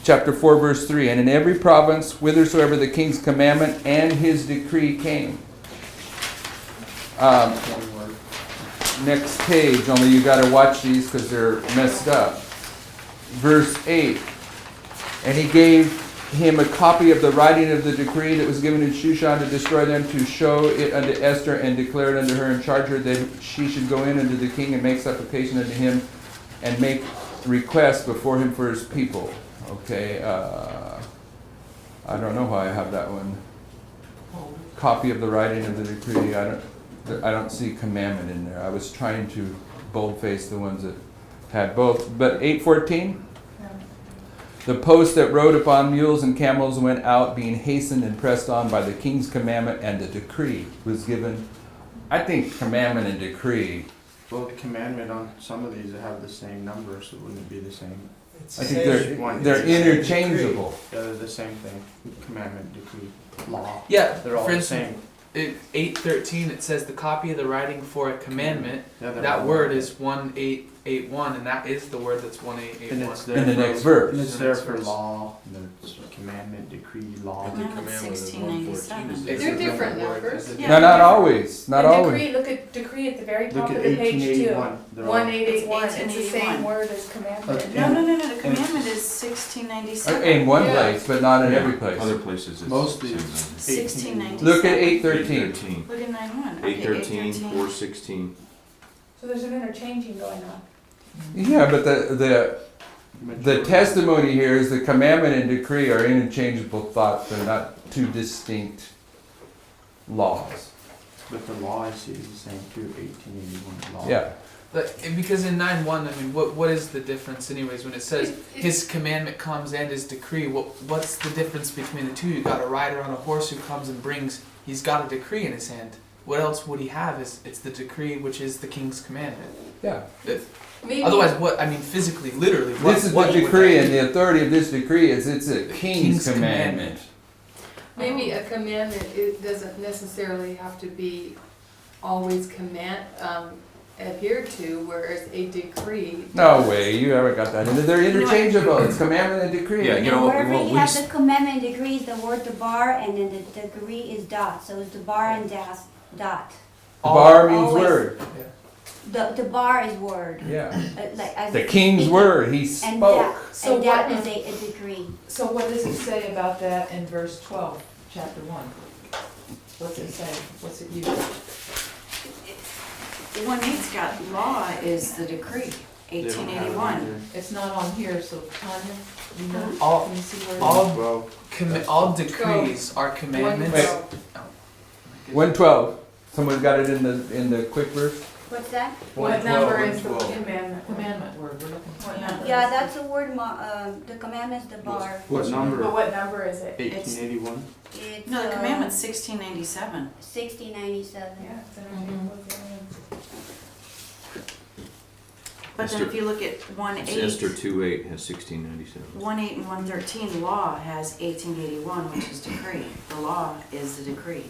Chapter 4, verse 3, "And in every province, whithersoever the king's commandment and his decree came." Next page, only you got to watch these because they're messed up. Verse 8, "And he gave him a copy of the writing of the decree that was given in Shushan to destroy them, to show it unto Esther, and declare it unto her, and charge her that she should go in unto the king and make supplication unto him, and make request before him for his people." Okay, I don't know why I have that one. Copy of the writing of the decree. I don't see commandment in there. I was trying to boldface the ones that had both. But 8:14, "The post that rode upon mules and camels went out, being hastened and pressed on by the king's commandment, and the decree was given." I think commandment and decree. Well, the commandment on some of these have the same number, so wouldn't it be the same? I think they're interchangeable. Yeah, they're the same thing. Commandment, decree, law. Yeah, They're all for the instance, same. in 8:13 it says the copy of the writing for a commandment. Yeah, they're That all- word is 1881, and that is the word that's 1881. And it's there In the for- next verse. And it's The there next for verse. law, the commandment, decree, law. But the Commandment commandment of 1697. 114 is It's They're a different word. numbers. It's a- Yeah. No, not always. Not And always. decree, look at decree at the very Look top at of the page too. 1881. They're all- 1881, it's the 1881. same word as commandment. Okay. No, the commandment is 1697. In one Yeah. place, but not in every place. Other places it's. Mostly it's it's 1697. Look at 8:13. 813. Look at 9:1. Okay, 813, 416. So there's an interchanging going on. Yeah, but the testimony here is the commandment and decree are interchangeable thoughts. They're not two distinct laws. But the law I see is the same too, 1881 law. Yeah. Because in 9:1, I mean, what is the difference, anyways, when it says his commandment comes and his decree? What's the difference between the two? You got a rider on a horse who comes and brings. He's got a decree in his hand. What else would he have? It's the decree, which is the king's commandment. Yeah. Maybe, Otherwise, what I mean, physically, literally, This is what the would decree, that and be? the authority of this decree is it's a king's King's commandment. maybe a commandment, it doesn't necessarily have to be always adhered to, whereas a decree. No does. way, you ever got that in there. They're interchangeable. It's commandment and decree. Yeah, you know what, Wherever what you we have s- the commandment degree is the word debar, and then the degree is dot, so it's debar and dot. Bar means Always. word. The bar is word, Yeah. like as. The king's word, he And spoke. that, So and that what- is a decree. So what does it say about that in verse 12, chapter 1? What's it say? What's it use? 1:8's got law is the decree, They don't have it 1881. either. It's not on here, so Tanya, you know, All can you see where it is? all Well, all decrees are commandments. Wait. 112. 112. Someone got it in the quick verse? What's that? What 112, number is the 112. commandment? Commandment word, we're looking for. What number? Yeah, that's the word, the commandment's the bar. what But number? what number is it? 1881? It's, No, the commandment's 1697. 1697. Yeah, it's interchangeable with the other But then if you look at It's 1:8, Esther 2:8 has 1697. 1:8 and 113, law has 1881, which is decree. The law is the decree.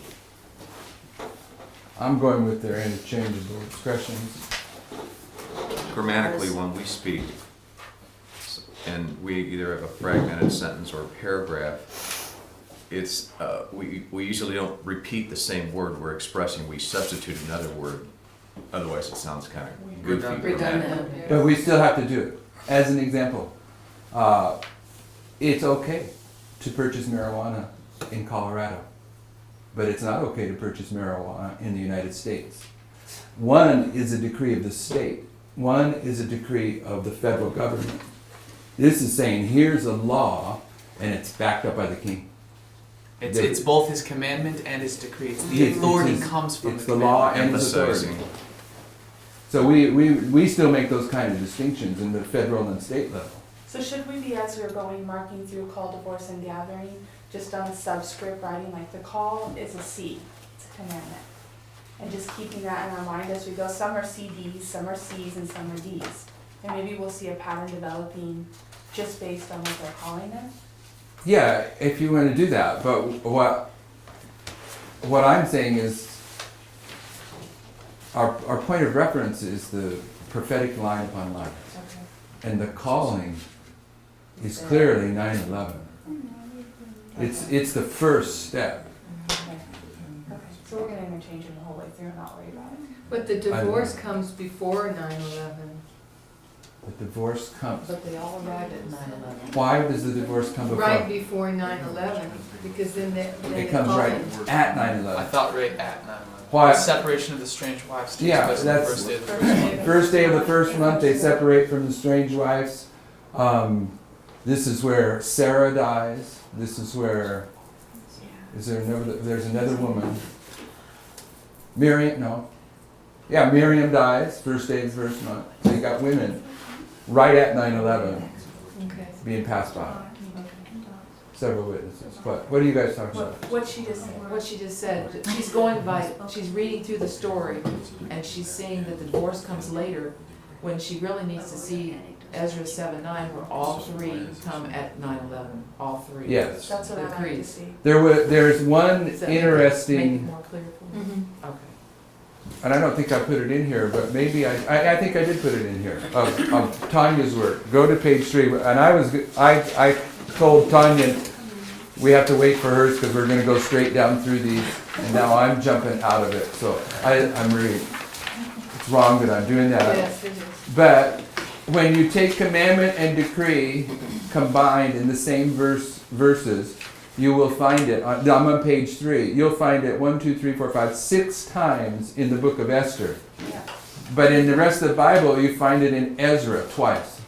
I'm going with their interchangeable expressions. Grammatically, when we speak, and we either have a fragmented sentence or a paragraph, it's, we usually don't repeat the same word we're expressing, we substitute another word. Otherwise, it sounds kind of goofy. Redundant. yeah. But we still have to do it. As an example, it's okay to purchase marijuana in Colorado. but it's not okay to purchase marijuana in the United States. One is a decree of the state. One is a decree of the federal government. This is saying, here's a law, and it's backed up by the king. It's both his commandment and his decree. It's the Yes, authority it's his- comes from it's the the law commandment. and his authority. Emphasizing. So we still make those kind of distinctions in the federal and state level. So should we be, as we're going, marking through call, divorce, and gathering, just on subscript writing, like the call is a C, it's a commandment. And just keeping that in our mind as we go, some are CDs, some are Cs, and some are Ds. And maybe we'll see a pattern developing just based on what they're calling them. Yeah, if you want to do that, but what I'm saying is our point of reference is the prophetic line upon line, Okay. and the calling is clearly 9/11. It's the first step. Okay. Okay, so we're gonna interchange them the whole way through and not worry about it. But the divorce comes before 9/11. The divorce comes. But they all arrived at 9/11. Why does the divorce come before? Right before 9/11, because then It comes right at 9/11. I thought right at 9/11. Why? The separation of the strange wives takes Yeah, place on the that's- first day of the first month. First day of the first month, they separate from the strange wives. This is where Sarah dies. This is where, there's another woman. Miriam, no. Yeah, Miriam dies, first day of the first month. So you got women right at 9/11 Okay. being passed by. Several witnesses. What are you guys talking about? What she just said. What she just said, she's going by, she's reading through the story, and she's seeing that the divorce comes later, when she really needs to see Ezra 7:9, where all three come at 9/11, all three. Yes. That's what I like to Agreed. see. There's one Does that make it interesting, more clear for you? Mhm. Okay. and I don't think I put it in here, but maybe I think I did put it in here, of Tanya's work. Go to page 3, and I told Tanya we have to wait for hers because we're going to go straight down through these, and now I'm jumping out of it, so I'm really, it's wrong that I'm doing that. Yes, it is. But when you take commandment and decree combined in the same verses, you will find it, I'm on page 3, you'll find it 1, 2, 3, 4, 5, 6 times in the book of Esther. Yeah. But in the rest of the Bible, you find it in Ezra twice.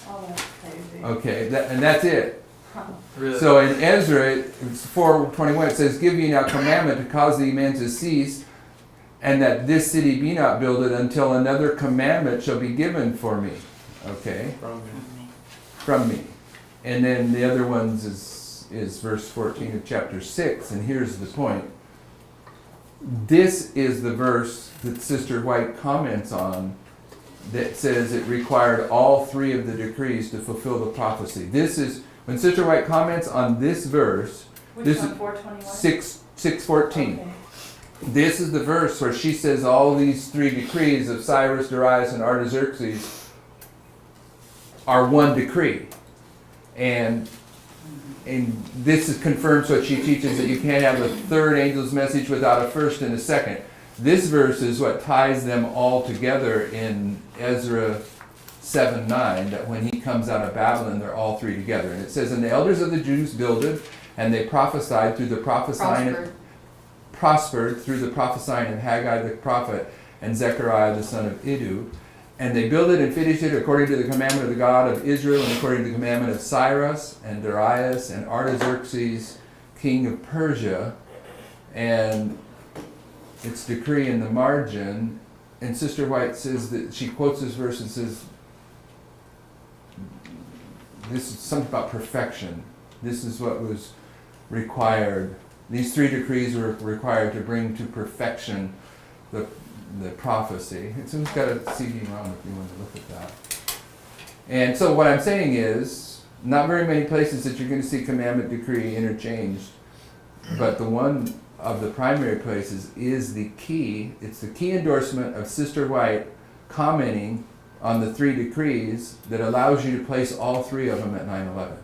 Oh, that's crazy. Okay, and that's it. Really? So in Ezra, it's 4:21, it says, "Give ye now commandment to cause the men to cease, and that this city be not builded until another commandment shall be given for me." Okay, from me. And then the other ones is verse 14 of chapter 6, and here's the point. This is the verse that Sister White comments on that says it required all 3 of the decrees to fulfill the prophecy. This is, when Sister White comments on this verse, Which this one, is 421? 6:14. Okay. This is the verse where she says all these 3 decrees of Cyrus, Darius, and Artaxerxes are one decree. And this is confirms what she teaches, that you can't have a third angel's message without a first and a second. This verse is what ties them all together in Ezra 7:9, that when he comes out of Babylon, they're all 3 together. And it says, "And the elders of the Jews builded, and they prophesied through the prophesying prospered through the prophesying of Haggai the prophet and Zechariah the son of Iddu. And they builded and finished it according to the commandment of the God of Israel, and according to the commandment of Cyrus and Darius and Artaxerxes, king of Persia." And it's decree in the margin. And Sister White says that she quotes this verse and says, this is something about perfection. This is what was required. These 3 decrees were required to bring to perfection the prophecy. And so who's got a CD-ROM if you want to look at that. And so what I'm saying is, not very many places that you're going to see commandment, decree interchanged, but the one of the primary places is the key. It's the key endorsement of Sister White commenting on the 3 decrees that allows you to place all 3 of them at 9/11.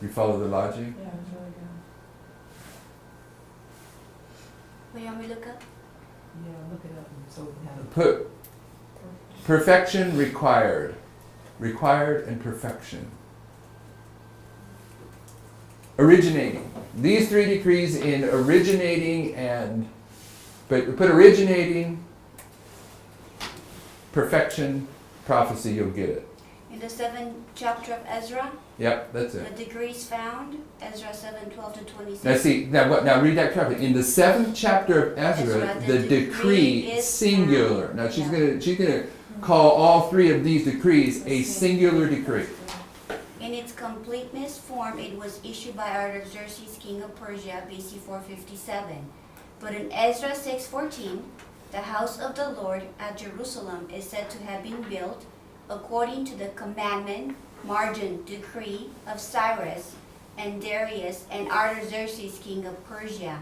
You follow the logic? Yeah, it was really good. What you want me to look up? Yeah, look it up, so we can have it. Put perfection required. Required and perfection. Originating. these three decrees in originating and, but put originating, perfection, prophecy, you'll get it. In the 7th chapter of Ezra, Yep, that's the it. decrees found, Ezra 7:12 to 26. Now see, now read that correctly. In the 7th chapter of Ezra, Ezra, the the decree decree is is singular. found. Now she's Yeah. gonna call all three of these decrees a singular decree. In its completeness form, it was issued by Artaxerxes, king of Persia, BC 457. But in Ezra 6:14, the house of the Lord at Jerusalem is said to have been built according to the commandment, margin, decree of Cyrus and Darius and Artaxerxes, king of Persia.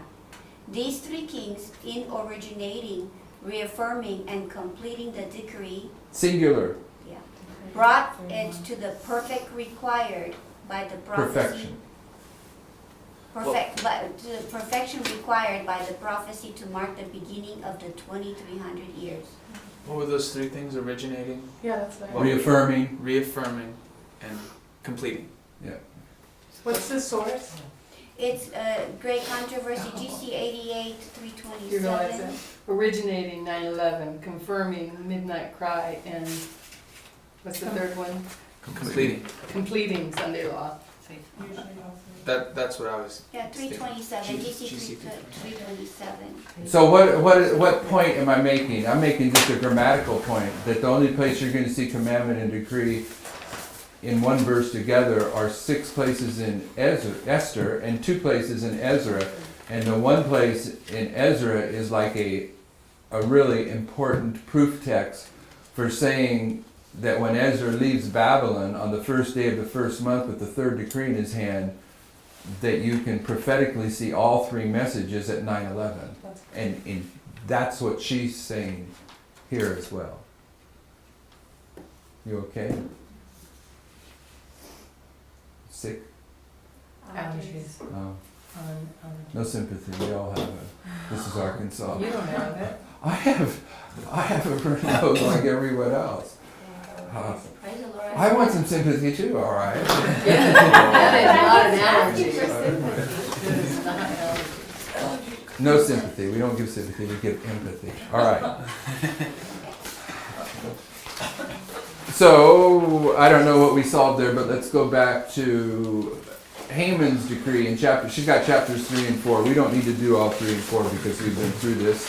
These three kings, in originating, reaffirming, and completing the decree, Singular. brought it to the perfect required by the prophecy. To the perfection required by the prophecy to mark the beginning of the 2300 years. What were those three things? Originating, Yeah, that's what I. Reaffirming. reaffirming, and completing. What's the source? It's a great controversy, GC 88 You realize 327. that? Originating 9/11, confirming midnight cry, and what's the third one? Completing. Completing Sunday law. Usually also. That's what I was. Yeah, 327, GC GC 327. So what point am I making? I'm making just a grammatical point that the only place you're going to see commandment and decree in one verse together are 6 places in Esther and 2 places in Ezra, and the one place in Ezra is like a really important proof text for saying that when Ezra leaves Babylon on the first day of the first month with the 3rd decree in his hand, that you can prophetically see all 3 messages at 9/11. And that's what she's saying here as well. You okay? Sick? Allergies. Oh, On, no sympathy. We all have it. This is Arkansas. you don't have it. I have a burnt nose like everyone else. Praise the Lord. I want some sympathy too, all right. That is not an allergy. It is not allergy. No sympathy. We don't give sympathy. We give empathy. All right. So I don't know what we solved there, but let's go back to Haman's decree in chapter. She's got chapters 3 and 4. We don't need to do all 3 and 4 because we've been through this.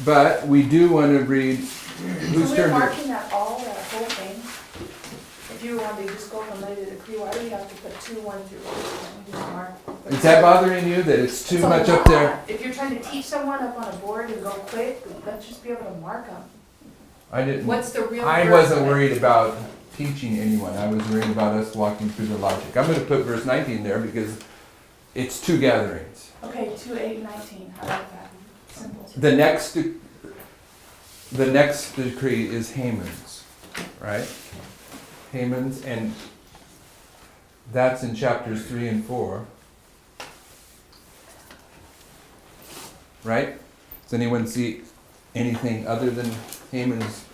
But we do want to read. Whose So we're turn? marking that all, that whole thing? If you want to just go from lay the decree, why do you have to put 2, 1 through 8? Can't we just mark? Is that bothering you that it's too It's a much up lot. there? If you're trying to teach someone up on a board and go quick, let's just be able to mark them. I didn't. What's the real? I verse wasn't of it? worried about teaching anyone. I was worried about us walking through the logic. I'm going to put verse 19 there because it's 2 gatherings. Okay, 2, 8, 19, I like that. Simple. The next decree is Haman's, right? Haman's, and that's in chapters 3 and 4. Right? Does anyone see anything other than Haman's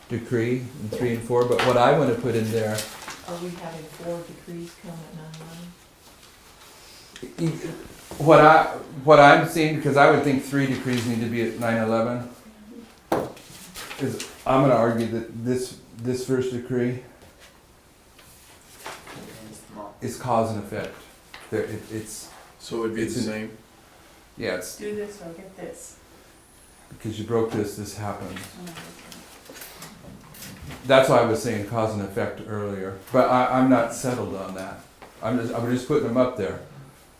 decree in 3 and 4? But what I want to put in there, Are we having 4 decrees come at 9/11? what I'm seeing, because I would think 3 decrees need to be at 9/11, is I'm going to argue that this first decree is cause and effect. It's So it would be It's the in- same? yeah, it's Do this or get this. because you broke this happened. That's why I was saying cause and effect earlier, but I'm not settled on that. I'm just putting them up there.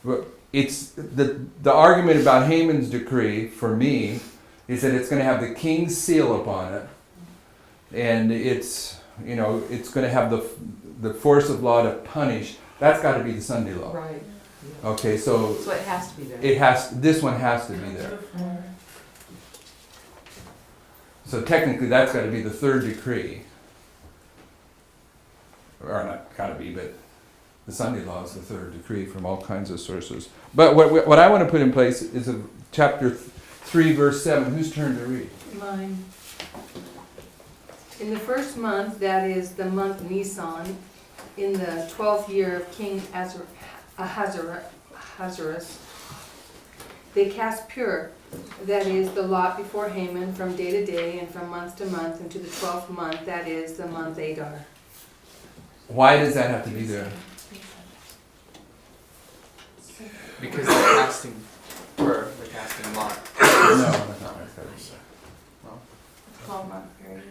But it's the argument about Haman's decree for me is that it's going to have the king's seal upon it, and it's going to have the force of law to punish. That's got to be the Sunday law. Right. Okay, so So it has to be there. this one has to be there. So technically, that's got to be the 3rd decree. Or not got to be, but the Sunday law is the 3rd decree from all kinds of sources. But what I want to put in place is a chapter 3, verse 7. Whose turn to read? Mine. In the first month, that is the month Nisan, in the 12th year of King Ahasuerus, they cast pure, that is, the lot before Haman from day to day and from month to month, and to the 12th month, that is, the month Adar. Why does that have to be there? Because they're casting they're casting lot. No, that's not what I said. 12-month period.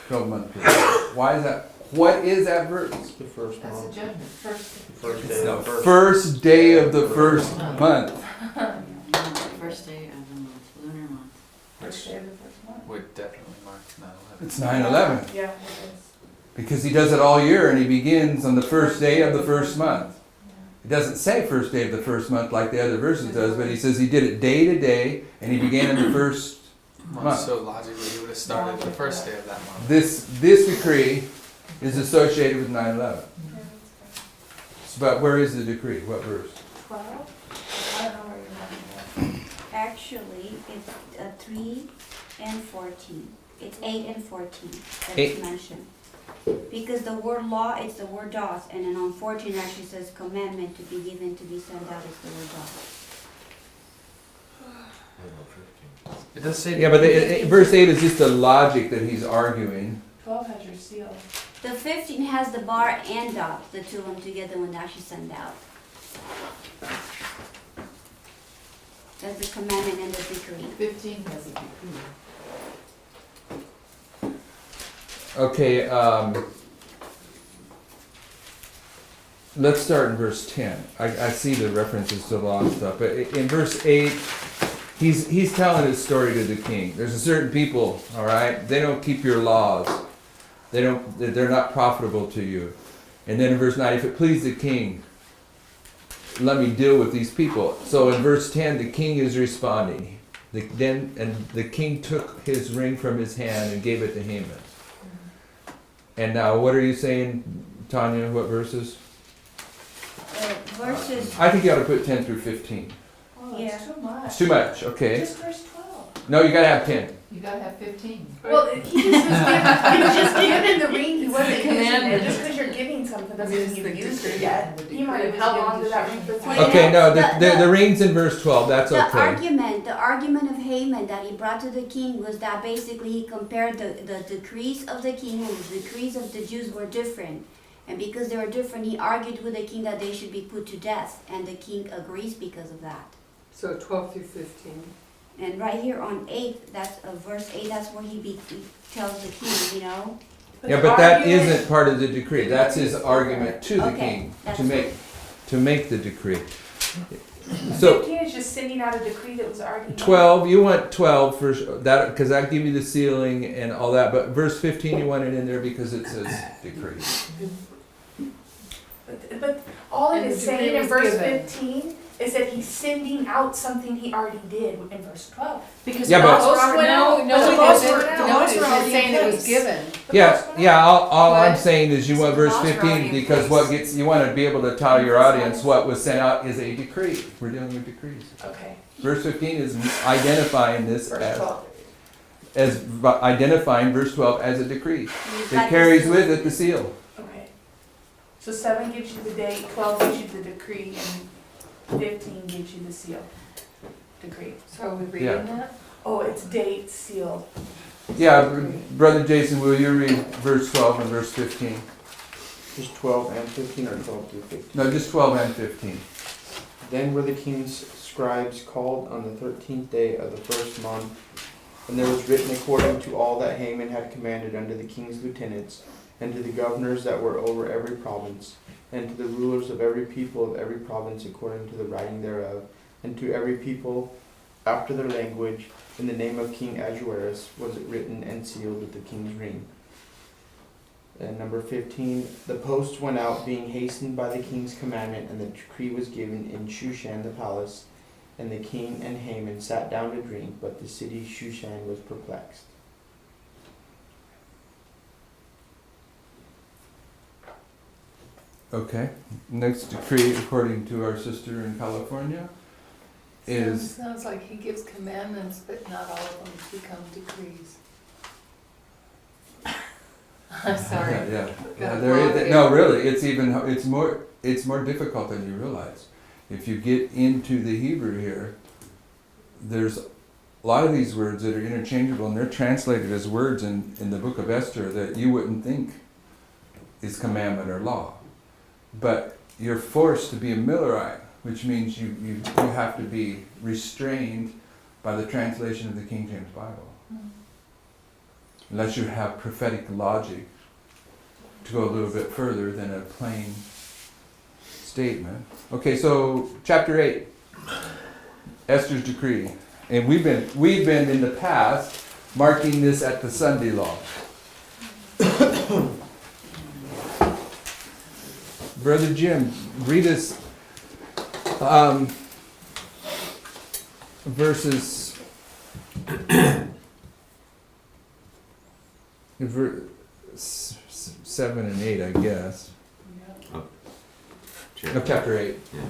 12-month period. Why is that? What is that verse? It's the first That's the month. judgment, first. First day It's of the the first. first day of the first month. First day of the month, lunar month. First day of the first month. Would definitely mark 9/11. It's 9/11. Yeah, it is. Because he does it all year and he begins on the first day of the first month. It doesn't say first day of the first month like the other verses does, but he says he did it day to day and he began in the first month. So logically, he would have started the first day of that month. This decree is associated with 9/11. But where is the decree? What verse? 12? I don't know where you're at. Actually, it's 3 and 14. It's 8 and 14 that Eight. is mentioned. Because the word law, it's the word dos, and then on 14 it actually says commandment to be given, to be sent out, is the word dos. It does say. Yeah, but verse 8 is just the logic that he's arguing. 12 has your seal. The 15 has the bar and dot, the two of them together when they actually send out. That's the commandment and the decree. 15 has a decree. Okay, let's start in verse 10. I see the references to law and stuff, but in verse 8, he's telling his story to the king. There's a certain people, all right, they don't keep your laws. They're not profitable to you. And then in verse 9, if it please the king, let me deal with these people. So in verse 10, the king is responding. The king took his ring from his hand and gave it to Haman. And now, what are you saying, Tanya? What verses? Verses, I think you ought to put 10 through 15. Oh, Yeah. that's too much. It's too much, okay. Just verse 12. No, you gotta have 10. You gotta have 15. Well, he just was given the ring, he wasn't using it. Commandment. Just because you're giving something doesn't It's mean the you've used it decree yet. and the He might have decree held was on to that ring for 3 Well, Okay, no, the- the ring's in verse 12, that's the okay. argument of Haman that he brought to the king was that basically he compared the decrees of the king and the decrees of the Jews were different. And because they were different, he argued with the king that they should be put to death. And the king agrees because of that. So 12 through 15. And right here on 8, that's verse 8, that's where he tells the king, you know. Yeah, but that isn't part of the decree. That's his argument to the Okay, king, that's to make the decree. So, 15 is just sending out a decree that was already made. 12, you want 12 for that, because that give you the sealing and all that, but verse 15 you want it in there because it says decree. But all it And is the decree saying in was verse given. 15 is that he's sending out something he already did in verse 12. Because Yeah, the but- laws were No, out. no, The it laws isn't. were out. No, The laws it's were already saying in it was place. given. Yeah, all I'm What? saying is you want verse Laws are 15 already in because place. you want to be able to tell your audience what was sent out is a decree. We're dealing with decrees. Okay, Verse 15 is identifying this verse 12. as identifying verse 12 as a decree. You've It got carries this- with it the seal. Okay. So 7 gives you the date, 12 gives you the decree, and 15 gives you the seal. Decree. So are we Yeah. reading that? Oh, it's date, seal. Yeah, Brother Jason, will you read verse 12 and verse 15? Just 12 and 15 or 12 through 15? No, just 12 and 15. Then were the king's scribes called on the 13th day of the first month, and there was written according to all that Haman had commanded unto the king's lieutenants, and to the governors that were over every province, and to the rulers of every people of every province according to the writing thereof, and to every people after their language, in the name of King Ahasuerus was it written and sealed with the king's ring. And number 15, the post went out being hastened by the king's commandment, and the decree was given in Shushan the palace. And the king and Haman sat down to drink, but the city Shushan was perplexed. Okay. Next decree, according to our sister in California, is Sounds like he gives commandments, but not all of them become decrees. I'm sorry. Yeah. Got There long is, no, really, it's more difficult than you realize. If you get into the Hebrew here, there's a lot of these words that are interchangeable, and they're translated as words in the book of Esther that you wouldn't think is commandment or law. But you're forced to be a Millerite, which means you have to be restrained by the translation of the King James Bible. Unless you have prophetic logic to go a little bit further than a plain statement. Okay, so chapter 8, Esther's decree. And we've been in the past marking this at the Sunday law. Brother Jim, read us verses 7 and 8, I guess. No, chapter 8. Yeah.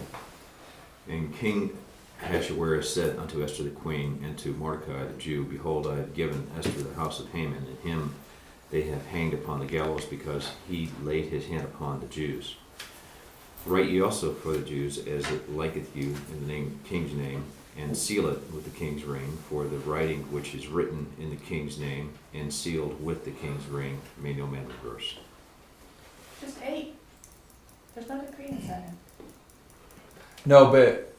And King Ahasuerus said unto Esther the queen, and to Mordecai the Jew, Behold, I have given Esther the house of Haman, and him they have hanged upon the gallows, because he laid his hand upon the Jews. Write ye also for the Jews as it liketh you in the king's name, and seal it with the king's ring, for the writing which is written in the king's name, and sealed with the king's ring, may no man reverse. Just 8. There's no decree in 7. No, but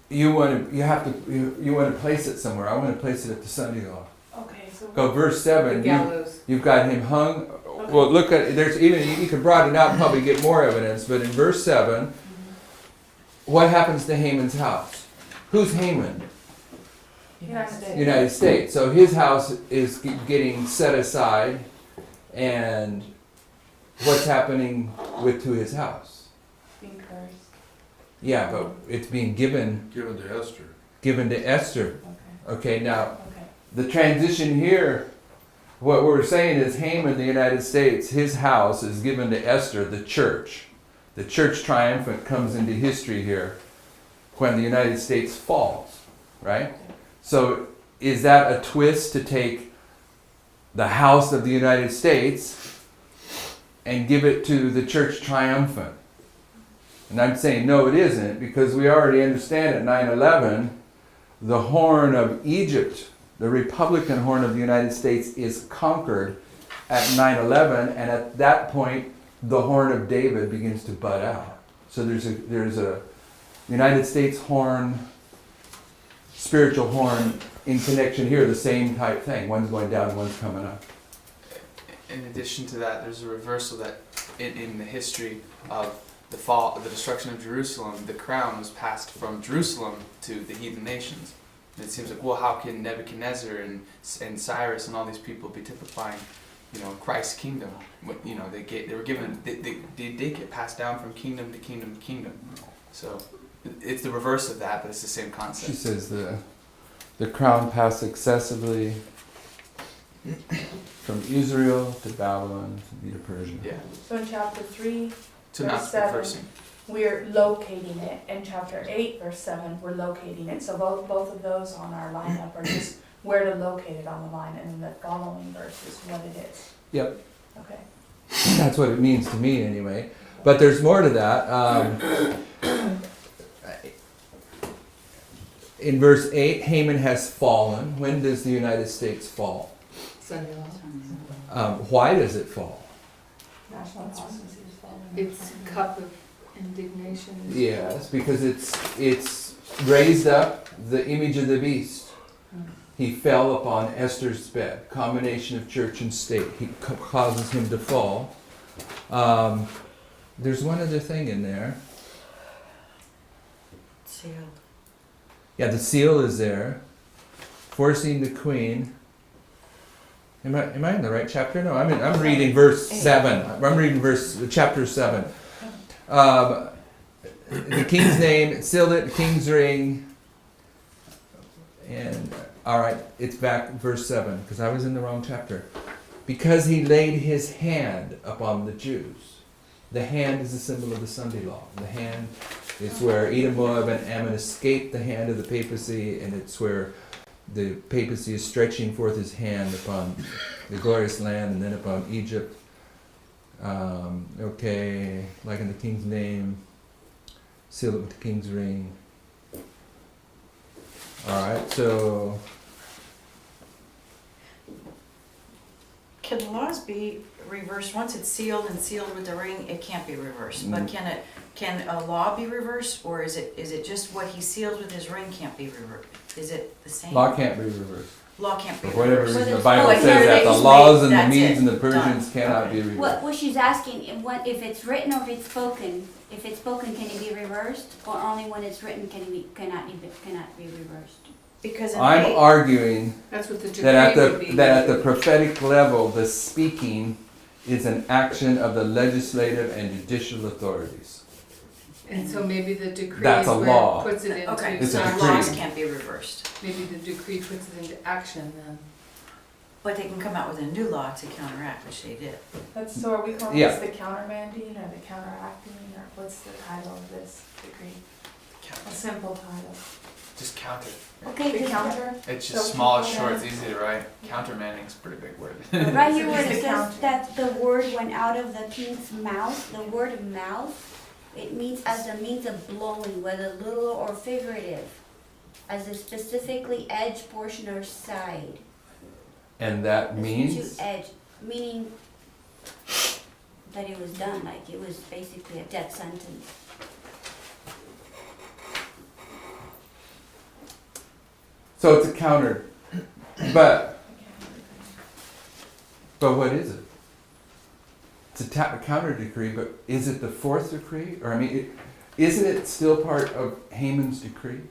you want to place it somewhere. I want to place it at the Sunday law. Okay, so. Go verse The 7. gallows. You've got him hung. Well, look at there's even you can broaden it out and probably get more evidence. But in verse 7, what happens to Haman's house? Who's Haman? United States. United States. So his house is getting set aside, and what's happening to his house? Being cursed. Yeah, but it's being given Given to Esther. to Esther. Okay. Okay, now Okay. the transition here, what we're saying is Haman, the United States, his house is given to Esther, the church. The church triumphant comes into history here when the United States falls, right? So is that a twist to take the house of the United States and give it to the church triumphant? And I'm saying no, it isn't, because we already understand at 9/11 the horn of Egypt, the Republican horn of the United States, is conquered at 9/11, and at that point the horn of David begins to bud out. So there's a United States horn, spiritual horn in connection here, the same type thing. One's going down and one's coming up. In addition to that, there's a reversal that in the history of the fall, the destruction of Jerusalem, the crown was passed from Jerusalem to the heathen nations. And it seems like, well, how can Nebuchadnezzar and Cyrus and all these people be typifying, Christ's kingdom? They were given, they get passed down from kingdom to kingdom to kingdom. So it's the reverse of that, but it's the same concept. She says the crown passed successively from Israel to Babylon to Persia. Yeah. So in chapter 3, To not verse be 7, reversing. we're locating it. In chapter 8, verse 7, we're locating it. So both of those on our lineup are just where to locate it on the line, and then the following verse is what it is. Yep. Okay. That's what it means to me anyway. But there's more to that. In verse 8, Haman has fallen. When does the United States fall? Sunday law. Why does it fall? National apostasy is following. It's cup of indignation. Yes, because it's raised up the image of the beast. He fell upon Esther's bed. Combination of church and state. He causes him to fall. There's one other thing in there. Sealed. Yeah, the seal is there. Forcing the queen. Am I in the right chapter? No, I'm reading verse 7. I'm reading chapter 7. The king's name, sealed it, the king's ring. And all right, it's back verse 7 because I was in the wrong chapter. Because he laid his hand upon the Jews. The hand is a symbol of the Sunday law. The hand is where Edom, Moab, and Ammon escaped the hand of the papacy, and it's where the papacy is stretching forth his hand upon the glorious land and then upon Egypt. Okay, like in the king's name, seal it with the king's ring. Alright, so Can laws be reversed? Once it's sealed and sealed with the ring, it can't be reversed. But can a law be reversed, or is it just what he sealed with his ring can't be reversed? Is it the same? law can't be reversed. Law can't be For whatever reversed. reason, the it's Bible like says that the He's laws and the that's Medes it. and the Persians Done. cannot be Okay. reversed. What she's asking, if it's written or if it's spoken, can it be reversed? Or only when it's written cannot be reversed? Because in I'm eight- arguing That's what the that decree would be. at the prophetic level, the speaking is an action of the legislative and judicial authorities. And so maybe the decree That's is a where law. it puts it into, Okay, It's a so decree. laws can't be reversed. maybe the decree puts it into action then. But they can come out with a new law to counteract, which they did. So are we calling Yeah. this the countermanding or the counteracting, or what's the title of this degree? A simple title. Just counter. Okay, The just counter? It's So just small, it's people short, then- it's easy to write. Countermanding's a pretty big word. right here where The it says counter. that the word went out of the king's mouth, the word mouth, it means as a means of blowing, whether literal or figurative, as a specifically edge, portion, or side. And that To means, edge, meaning that it was done, like it was basically a death sentence. so it's a counter, but what is it? It's a counter decree, but is it the fourth decree? Or I mean, isn't it still part of Haman's decree?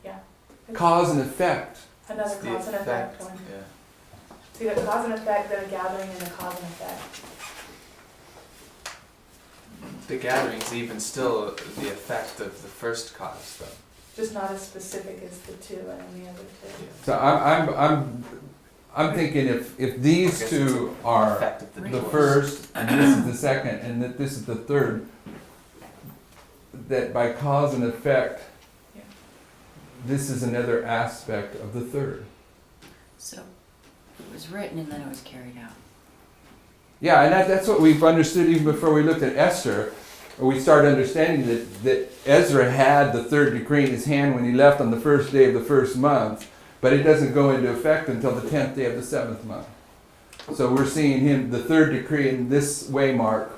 Yeah. Cause and effect. Another It's the cause and effect one. Yeah. So you got cause and effect, then a gathering and a cause and effect. The gathering's even still the effect of the first cause, though. Just not as specific as the two and the other two. So I'm thinking if I these guess two it's are effect of the the divorce. first and this is the second and that this is the third, that by cause and effect, Yeah. this is another aspect of the third. So it was written and then it was carried out. Yeah, and that's what we've understood even before we looked at Esther. We started understanding that Ezra had the third decree in his hand when he left on the first day of the first month, but it doesn't go into effect until the 10th day of the 7th month. So we're seeing him, the third decree in this way mark,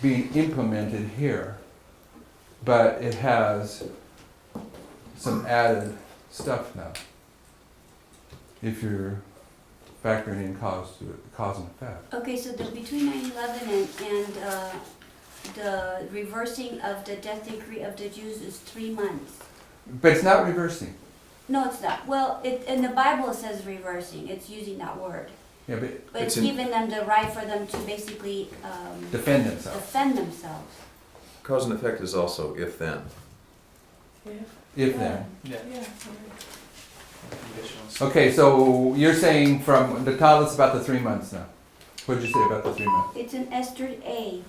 being implemented here. But it has some added stuff now. If you're factoring in cause and effect. Okay, so between 9/11 and the reversing of the death decree of the Jews is 3 months. But it's not reversing. No, it's not. Well, in the Bible it says reversing. It's using that word. Yeah, but But it's It's in- giving them the right for them to basically defend themselves. defend themselves. Cause and effect is also if then. If then. Yeah. Yeah. Conditionals. Okay, so you're saying tell us about the 3 months now. What did you say about the 3 months? It's in Esther A.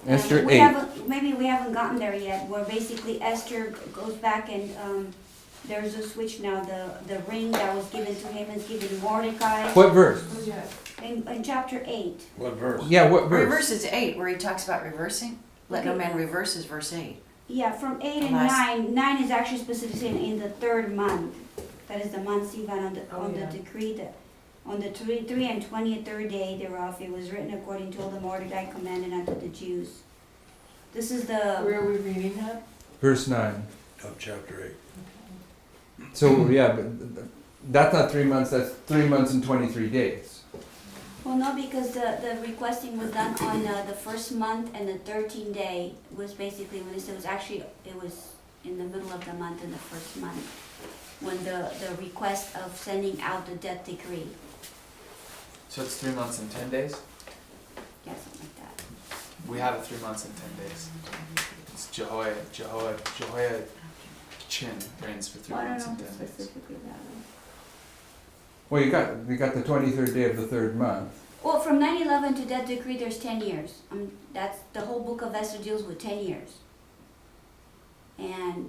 Esther We 8. maybe we haven't gotten there yet, where basically Esther goes back and there's a switch now. The ring that was given to him is given to Mordecai. What verse? In chapter 8. What verse? Yeah, what verse? Reverse is 8, where he talks about reversing. Let no Okay. man reverse is verse 8. Yeah, from 8 and Last- 9. 9 is actually specifically saying in the third month. That is the month Sivan on the yeah. decree that on the 3 and 23rd day thereof it was written according to all the Mordecai commanded unto the Jews. This is the Where are we reading that? Verse 9. Of chapter 8. So, yeah, but that's not 3 months, that's 3 months and 23 days. well no because the requesting was done on the first month and the 13th day was basically when it was in the middle of the month in the first month when the request of sending out the death decree. So it's 3 months and 10 days? Yeah, something like that. We have it 3 months and 10 days. It's Jehoiachin reigns for 3 Well, I months don't and know 10 days. specifically that one. Well, you got the 23rd day of the third month. Well, from 9/11 to that decree, there's 10 years. That's the whole book of Esther deals with 10 years. And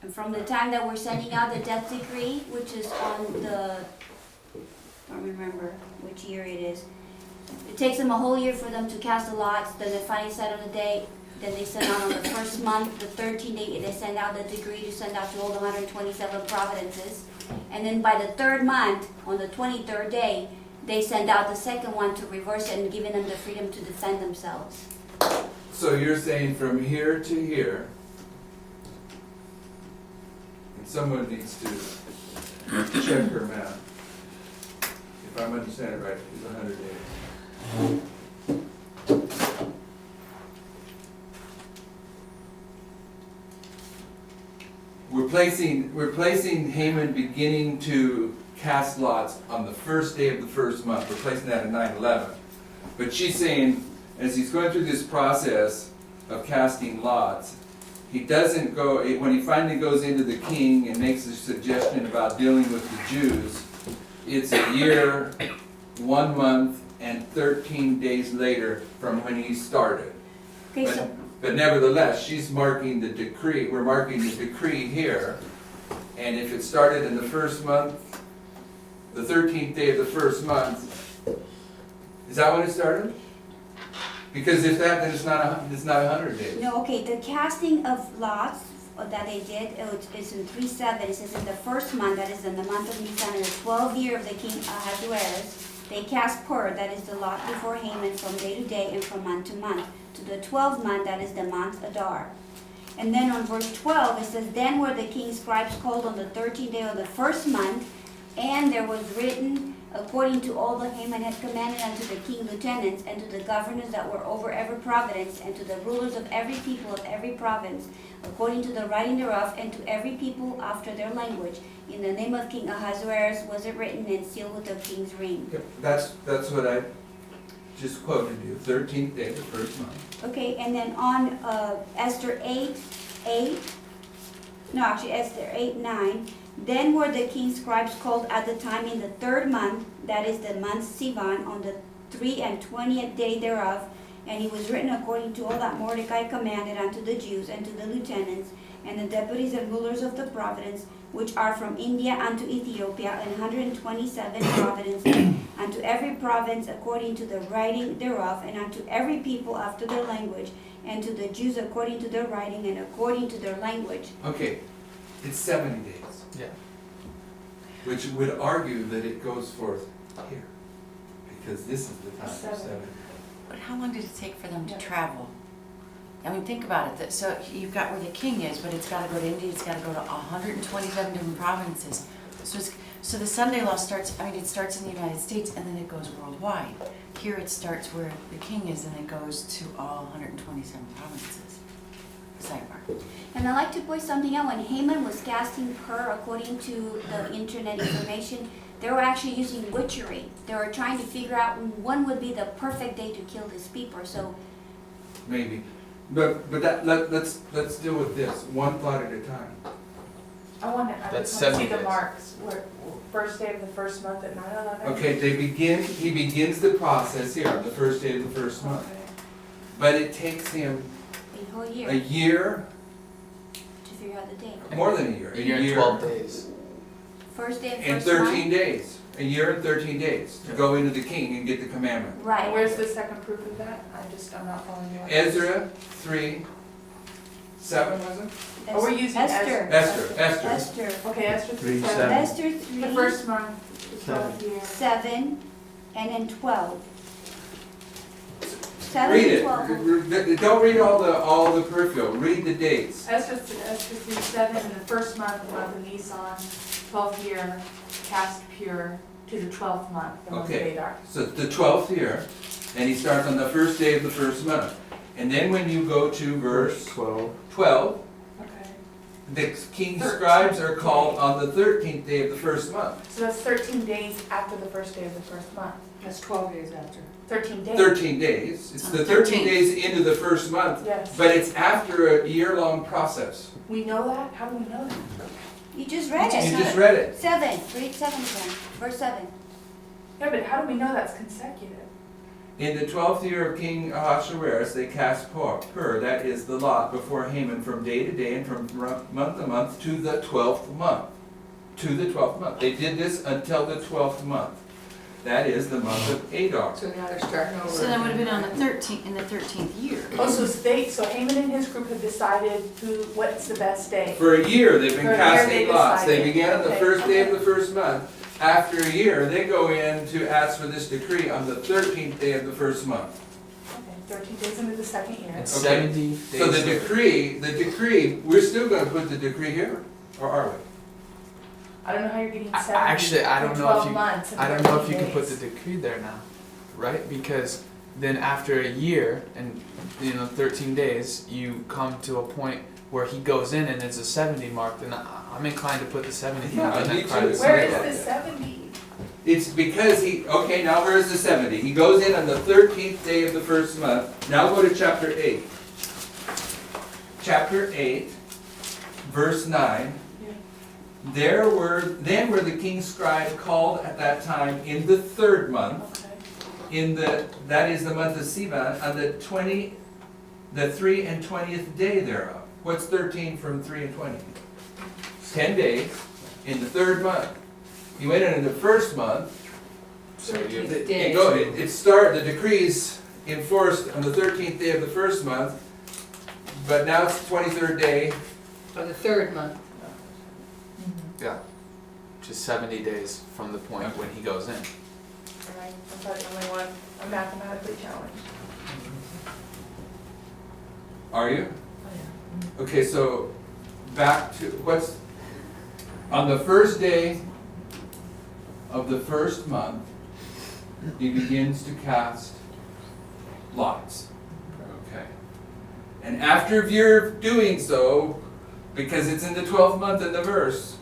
And from the time that we're sending out the death decree, which is on the, don't remember which year it is. It takes them a whole year for them to cast the lots, then they finally decide on the day, then they send out on the first month, the 13th day, they send out the decree to send out to all the 127 providences. And then by the third month, on the 23rd day, they send out the second one to reverse it and giving them the freedom to defend themselves. So you're saying from here to here, and someone needs to check her math. If I'm understanding it right, it's 100 days. We're placing Haman beginning to cast lots on the first day of the first month. We're placing that at 9/11. But she's saying, as he's going through this process of casting lots, he doesn't go, when he finally goes into the king and makes a suggestion about dealing with the Jews, it's a year, 1 month, and 13 days later from when he started. Okay, so But nevertheless, she's marking the decree, we're marking the decree here, and if it started in the first month, the 13th day of the first month, is that when it started? Because if that, then it's not 100 days. no, okay, the casting of lots that they did, it's in 3:7. It says in the first month, that is in the month of Nisan, in the 12th year of the king Ahasuerus, they cast Pur, that is the lot before Haman, from day to day and from month to month, to the 12th month, that is the month Adar. And then on verse 12, it says, then were the king's scribes called on the 13th day of the first month, and there was written, according to all that Haman had commanded unto the king lieutenants, and to the governors that were over every province, and to the rulers of every people of every province, according to the writing thereof, and to every people after their language. In the name of King Ahasuerus was it written and sealed with the king's ring. Yep, that's what I just quoted you, 13th day, the first month. Okay, and then on Esther 8:9, then were the king's scribes called at the time in the third month, that is the month Sivan, on the 23rd day thereof, and it was written according to all that Mordecai commanded unto the Jews and to the lieutenants and the deputies and rulers of the province, which are from India unto Ethiopia, and 127 provinces, unto every province according to the writing thereof, and unto every people after their language, and to the Jews according to their writing and according to their language. Okay, it's 70 days. Yeah. Which would argue that it goes forth here, because this is the time of 7. 7. But how long did it take for them to travel? I mean, think about it. So you've got where the king is, but it's got to go to India. It's got to go to 127 different provinces. So the Sunday law starts. I mean, it starts in the United States and then it goes worldwide. Here it starts where the king is and it goes to all 127 provinces. Sidebar. And I'd like to point something out. When Haman was casting Pur, according to the internet information, they were actually using witchery. They were trying to figure out when would be the perfect day to kill these people. So Maybe. But let's deal with this, one thought at a time. I That's just want to 70 see the days. marks, where, first day of the first month at 9/11. Okay, he begins the process here on the first day of the first month. Okay. But it takes him a whole a year year, to figure out the day. more than a year. A year and 12 days. First day of And first 13 month. days. A year and 13 days to go into the king and get the commandment. And Right. where's the second proof of that? I'm not following you. Ezra 3, 7 was it? Oh, we're using Esther. Esther. Esther. Okay, Esther 3, 3:7. 7. Esther The 3, first month, the 12th year. 7, and then 12. 7 Read and it. 12. Don't read all the peripheral. Read the dates. Esther 3:7, in the first month of Nisan, 12th year, cast pure to the 12th month, the month of Okay. Adar. So the 12th year, and he starts on the first day of the first month. And then when you go to verse 12, Okay. the king's scribes are called on the 13th day of the first month. So that's 13 days after the first day of the first month. That's 12 days after. 13 days. 13 days. It's On the the 13 13th. days into the first month, Yes. but it's after a year-long process. We know that? How do we know that? You just read You it. just read it. 7. Read 7 again. Verse 7. Yeah, but how do we know that's consecutive? In the 12th year of King Ahasuerus, they cast pur, that is the lot, before Haman from day to day and from month to month to the 12th month. To the 12th month. They did this until the 12th month. That is the month of Adar. So now they're starting over. So that would have been on the 13th year. Oh, so Haman and his group have decided what's the best day. For a year, they've been For a year, casting they lots. They decided. began on the Okay. first day of the first month. After a year, they go in to ask for this decree on the 13th day of the first month. Okay, 13 days into the second year. And 70 days. So the later. decree, we're still gonna put the decree here, or are we? I don't know how you're getting I- 70 actually, I don't for know if 12 you- months and I don't know if 13 you can put days. the decree there now, right? Because then after a year and 13 days, you come to a point where he goes in and it's a 70 mark. Then I'm inclined to put the 70 Yeah, mark in me that private too. Where side. is Yeah. the 70? It's because okay, now where's the 70? He goes in on the 13th day of the first month. Now go to chapter 8. Chapter 8, verse 9. Then were the king's scribe called at that time in the 3rd month, Okay. that is the month of Sivan, on the 3 and 20th day thereof. What's 13 from 3 and 20? 10 days in the 3rd month. He went in the first month. So you, The decrees enforced on the 13th day of the first month, but now it's the 23rd day. Of the third month. yeah, just 70 days from the point when he goes in. Alright, I'm probably the only one. I'm mathematically challenged. Are you? Okay, so back to on the first day of the first month, he begins to cast lots. Okay. And after you're doing so, because it's in the 12th month in the verse,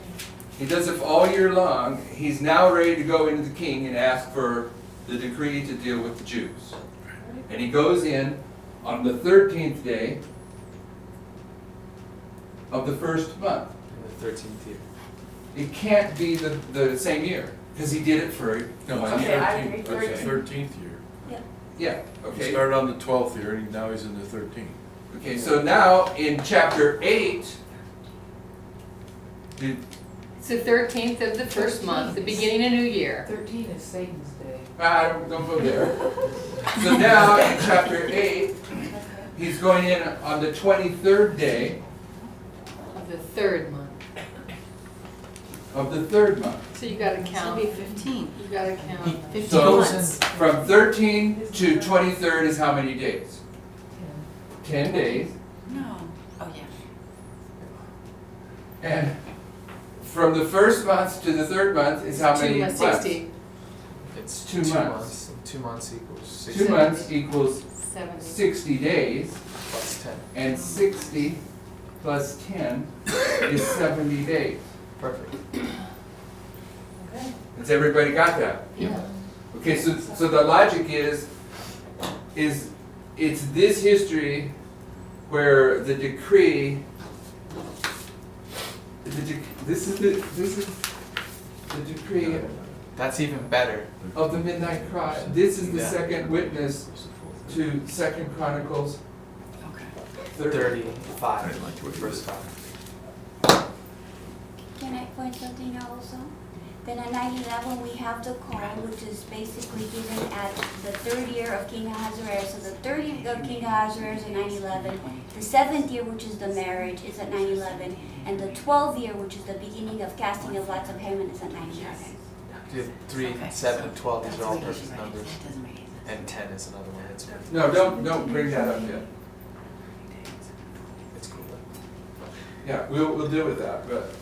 he does it all year long, he's now ready to go into the king and ask for the decree to deal with the Jews. And he goes in on the 13th day of the first month. In the 13th year. It can't be the same year, because he did it for No, one it's year. Okay, I 13th, agree. it's the 13th year. Yeah, He okay. started on the 12th year, and now he's in the 13th. Okay, so now in chapter 8, It's the 13th of the first month, the beginning of New Year. 13 is Satan's day. don't go there. So now in chapter 8, he's going in on the 23rd day Of the third month. of the 3rd month. So you gotta It'll count, be 15. you gotta count He 15 So- months. From 13 to 23rd is how many days? 10 days. No. Oh, yeah. And from the first month to the 3rd month is how many months? 60, It's 2 2 months. months. 2 months equals 2 60 months equals 70. 60 days, plus 10. and 60 plus 10 is 70 days. Perfect. Okay. Has everybody got that? Yeah. Okay, so the logic is it's this history where the decree, this is the decree That's even better. of the midnight cry. This is the Yeah. second witness to 2 Chronicles Okay. 35, verse 5. Can I point something out also? Then at 9/11, we have the call, which is basically given at the 3rd year of King Ahasuerus. So the 3rd year of King Ahasuerus is 9/11. The 7th year, which is the marriage, is at 9/11. And the 12th year, which is the beginning of casting of lots of Haman, is at 9/11. You have 3, Okay, 7, so and 12, these that's are all the way you perfect should write it. numbers. That doesn't make any sense. And 10 is another one that's perfect. No, don't bring that up yet. It's cool. Yeah, we'll deal with that, but.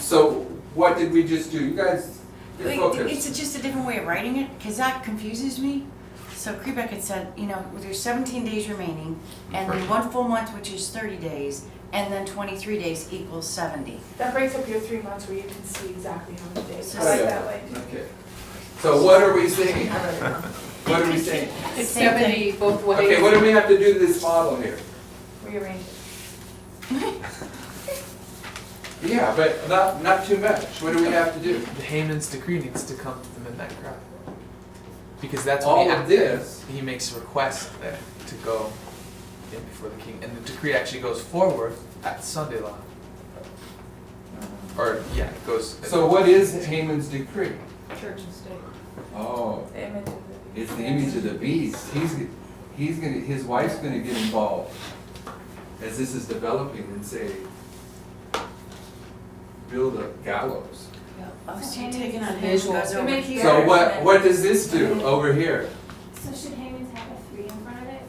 So what did we just do? You guys, get Wait, focused. it's just a different way of writing it, because that confuses me. So Creebeck had said, there's 17 days remaining, and then 1 full month, which is 30 days, and then 23 days equals 70. That breaks up your 3 months where you can see exactly how many days. I Oh, like yeah. that way. Okay. So what are we saying? I read it wrong. What are we saying? It's Same thing. 70 both ways. Okay, what do we have to do to this model here? Rearrange it. Yeah, but not too much. What do we have to do? The Haman's decree needs to come to the midnight cry. Because that's when all of this, he makes a request then to go in before the king, and the decree actually goes forward at Sunday law. Or yeah, it goes. so what is Haman's decree? Church and state. Oh, The image of the it's the image of the beast. His wife's gonna get involved as this is developing and say, build a gallows. Oh, so you're taking on Visual. goes over Make here. So what does this do over here? So should Haman's have a 3 in front of it?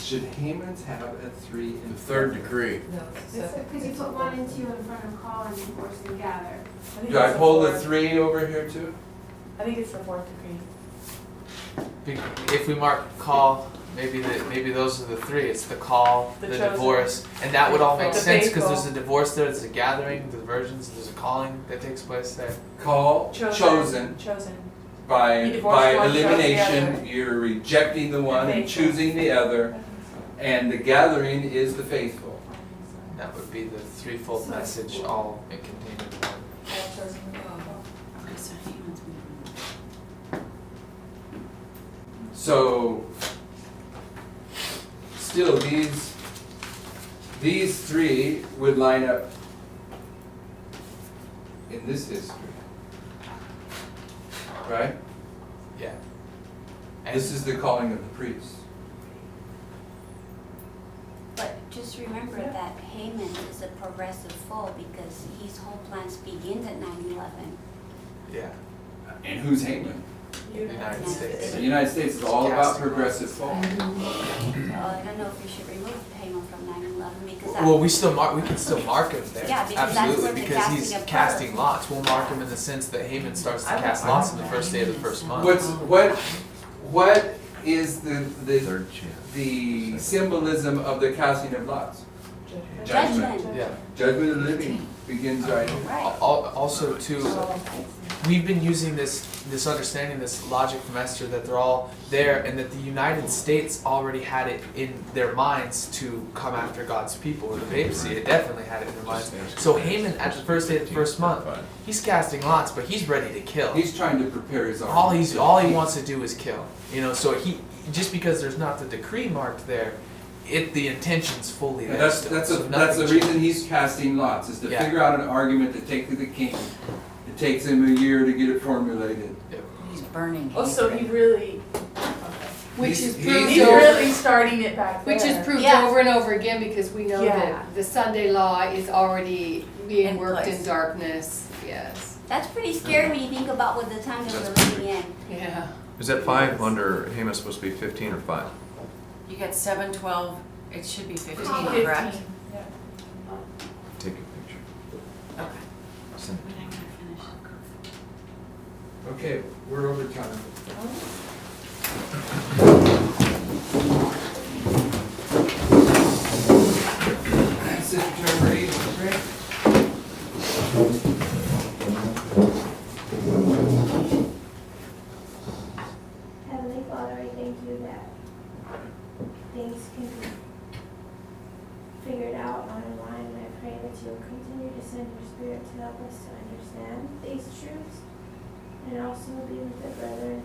Should Haman's have a 3 in The third decree. No, Because you put 1 and 2 in front of call and divorce and gather. think Do I it's the pull the fourth. 3 over here too? I think it's the fourth degree. If we mark call, maybe those are the 3. It's the call, The the chosen. divorce, and that would all make The sense because faithful. there's a divorce there, there's a gathering, the virgins, there's a calling that takes place there. Call, chosen. Chosen. By You divorce by one, chose the elimination, other. you're rejecting the one and faithful. choosing the other, and the gathering is the faithful. That would be the threefold message all contained in one. All chosen. Okay, so Haman's moving. So still these 3 would line up in this history. Right? Yeah. And This is the calling of the priests. But just remember that Haman is a progressive foe because his whole plans begins at 9/11. yeah, And who's Haman? United States. The United States is all about progressive fall. So I don't know if we should remove Haman from 9/11 because that. Well, we can still mark him there. Yeah, because that's absolutely, where the because he's casting of casting birth. lots. We'll mark him in the sense that Haman starts to cast lots on the first day of the first month. What is the Third chance. the symbolism of the casting of lots? Judgment. Yeah. Judgment of the living begins right here. Right. Also, too, we've been using this understanding, this logic from Esther that they're all there, and that the United States already had it in their minds to come after God's people, or the papacy. It definitely had it in their minds. So Haman, at the first day of the first month, he's casting lots, but he's ready to kill. He's trying to prepare his army. All he wants to do is kill. So he, just because there's not the decree marked there, the intention's fully And there. that's still. that's So a that's the nothing reason he's casting lots, is to Yeah. figure out an argument to take to the king. It takes him a year to get it formulated. He's burning Oh, so he hatred. really, Which He's- is proved he's over, really starting it back there. which is proved Yeah. over and over again because we know Yeah. that the Sunday law is already being In worked in place. darkness. Yes. That's pretty scary when you think about what the time that we're living in. Yeah. Is that 5 under Haman's supposed to be 15 or 5? You got 7, 12, it should be 15, 15, correct? yeah. Take a picture. Okay. Send it. When am I gonna finish? Okay, we're over time. Sister Turner, read. Heavenly Father, I thank you that things can be figured out on a line, and I pray that you'll continue to send your Spirit to help us to understand these truths, and also be with the brethren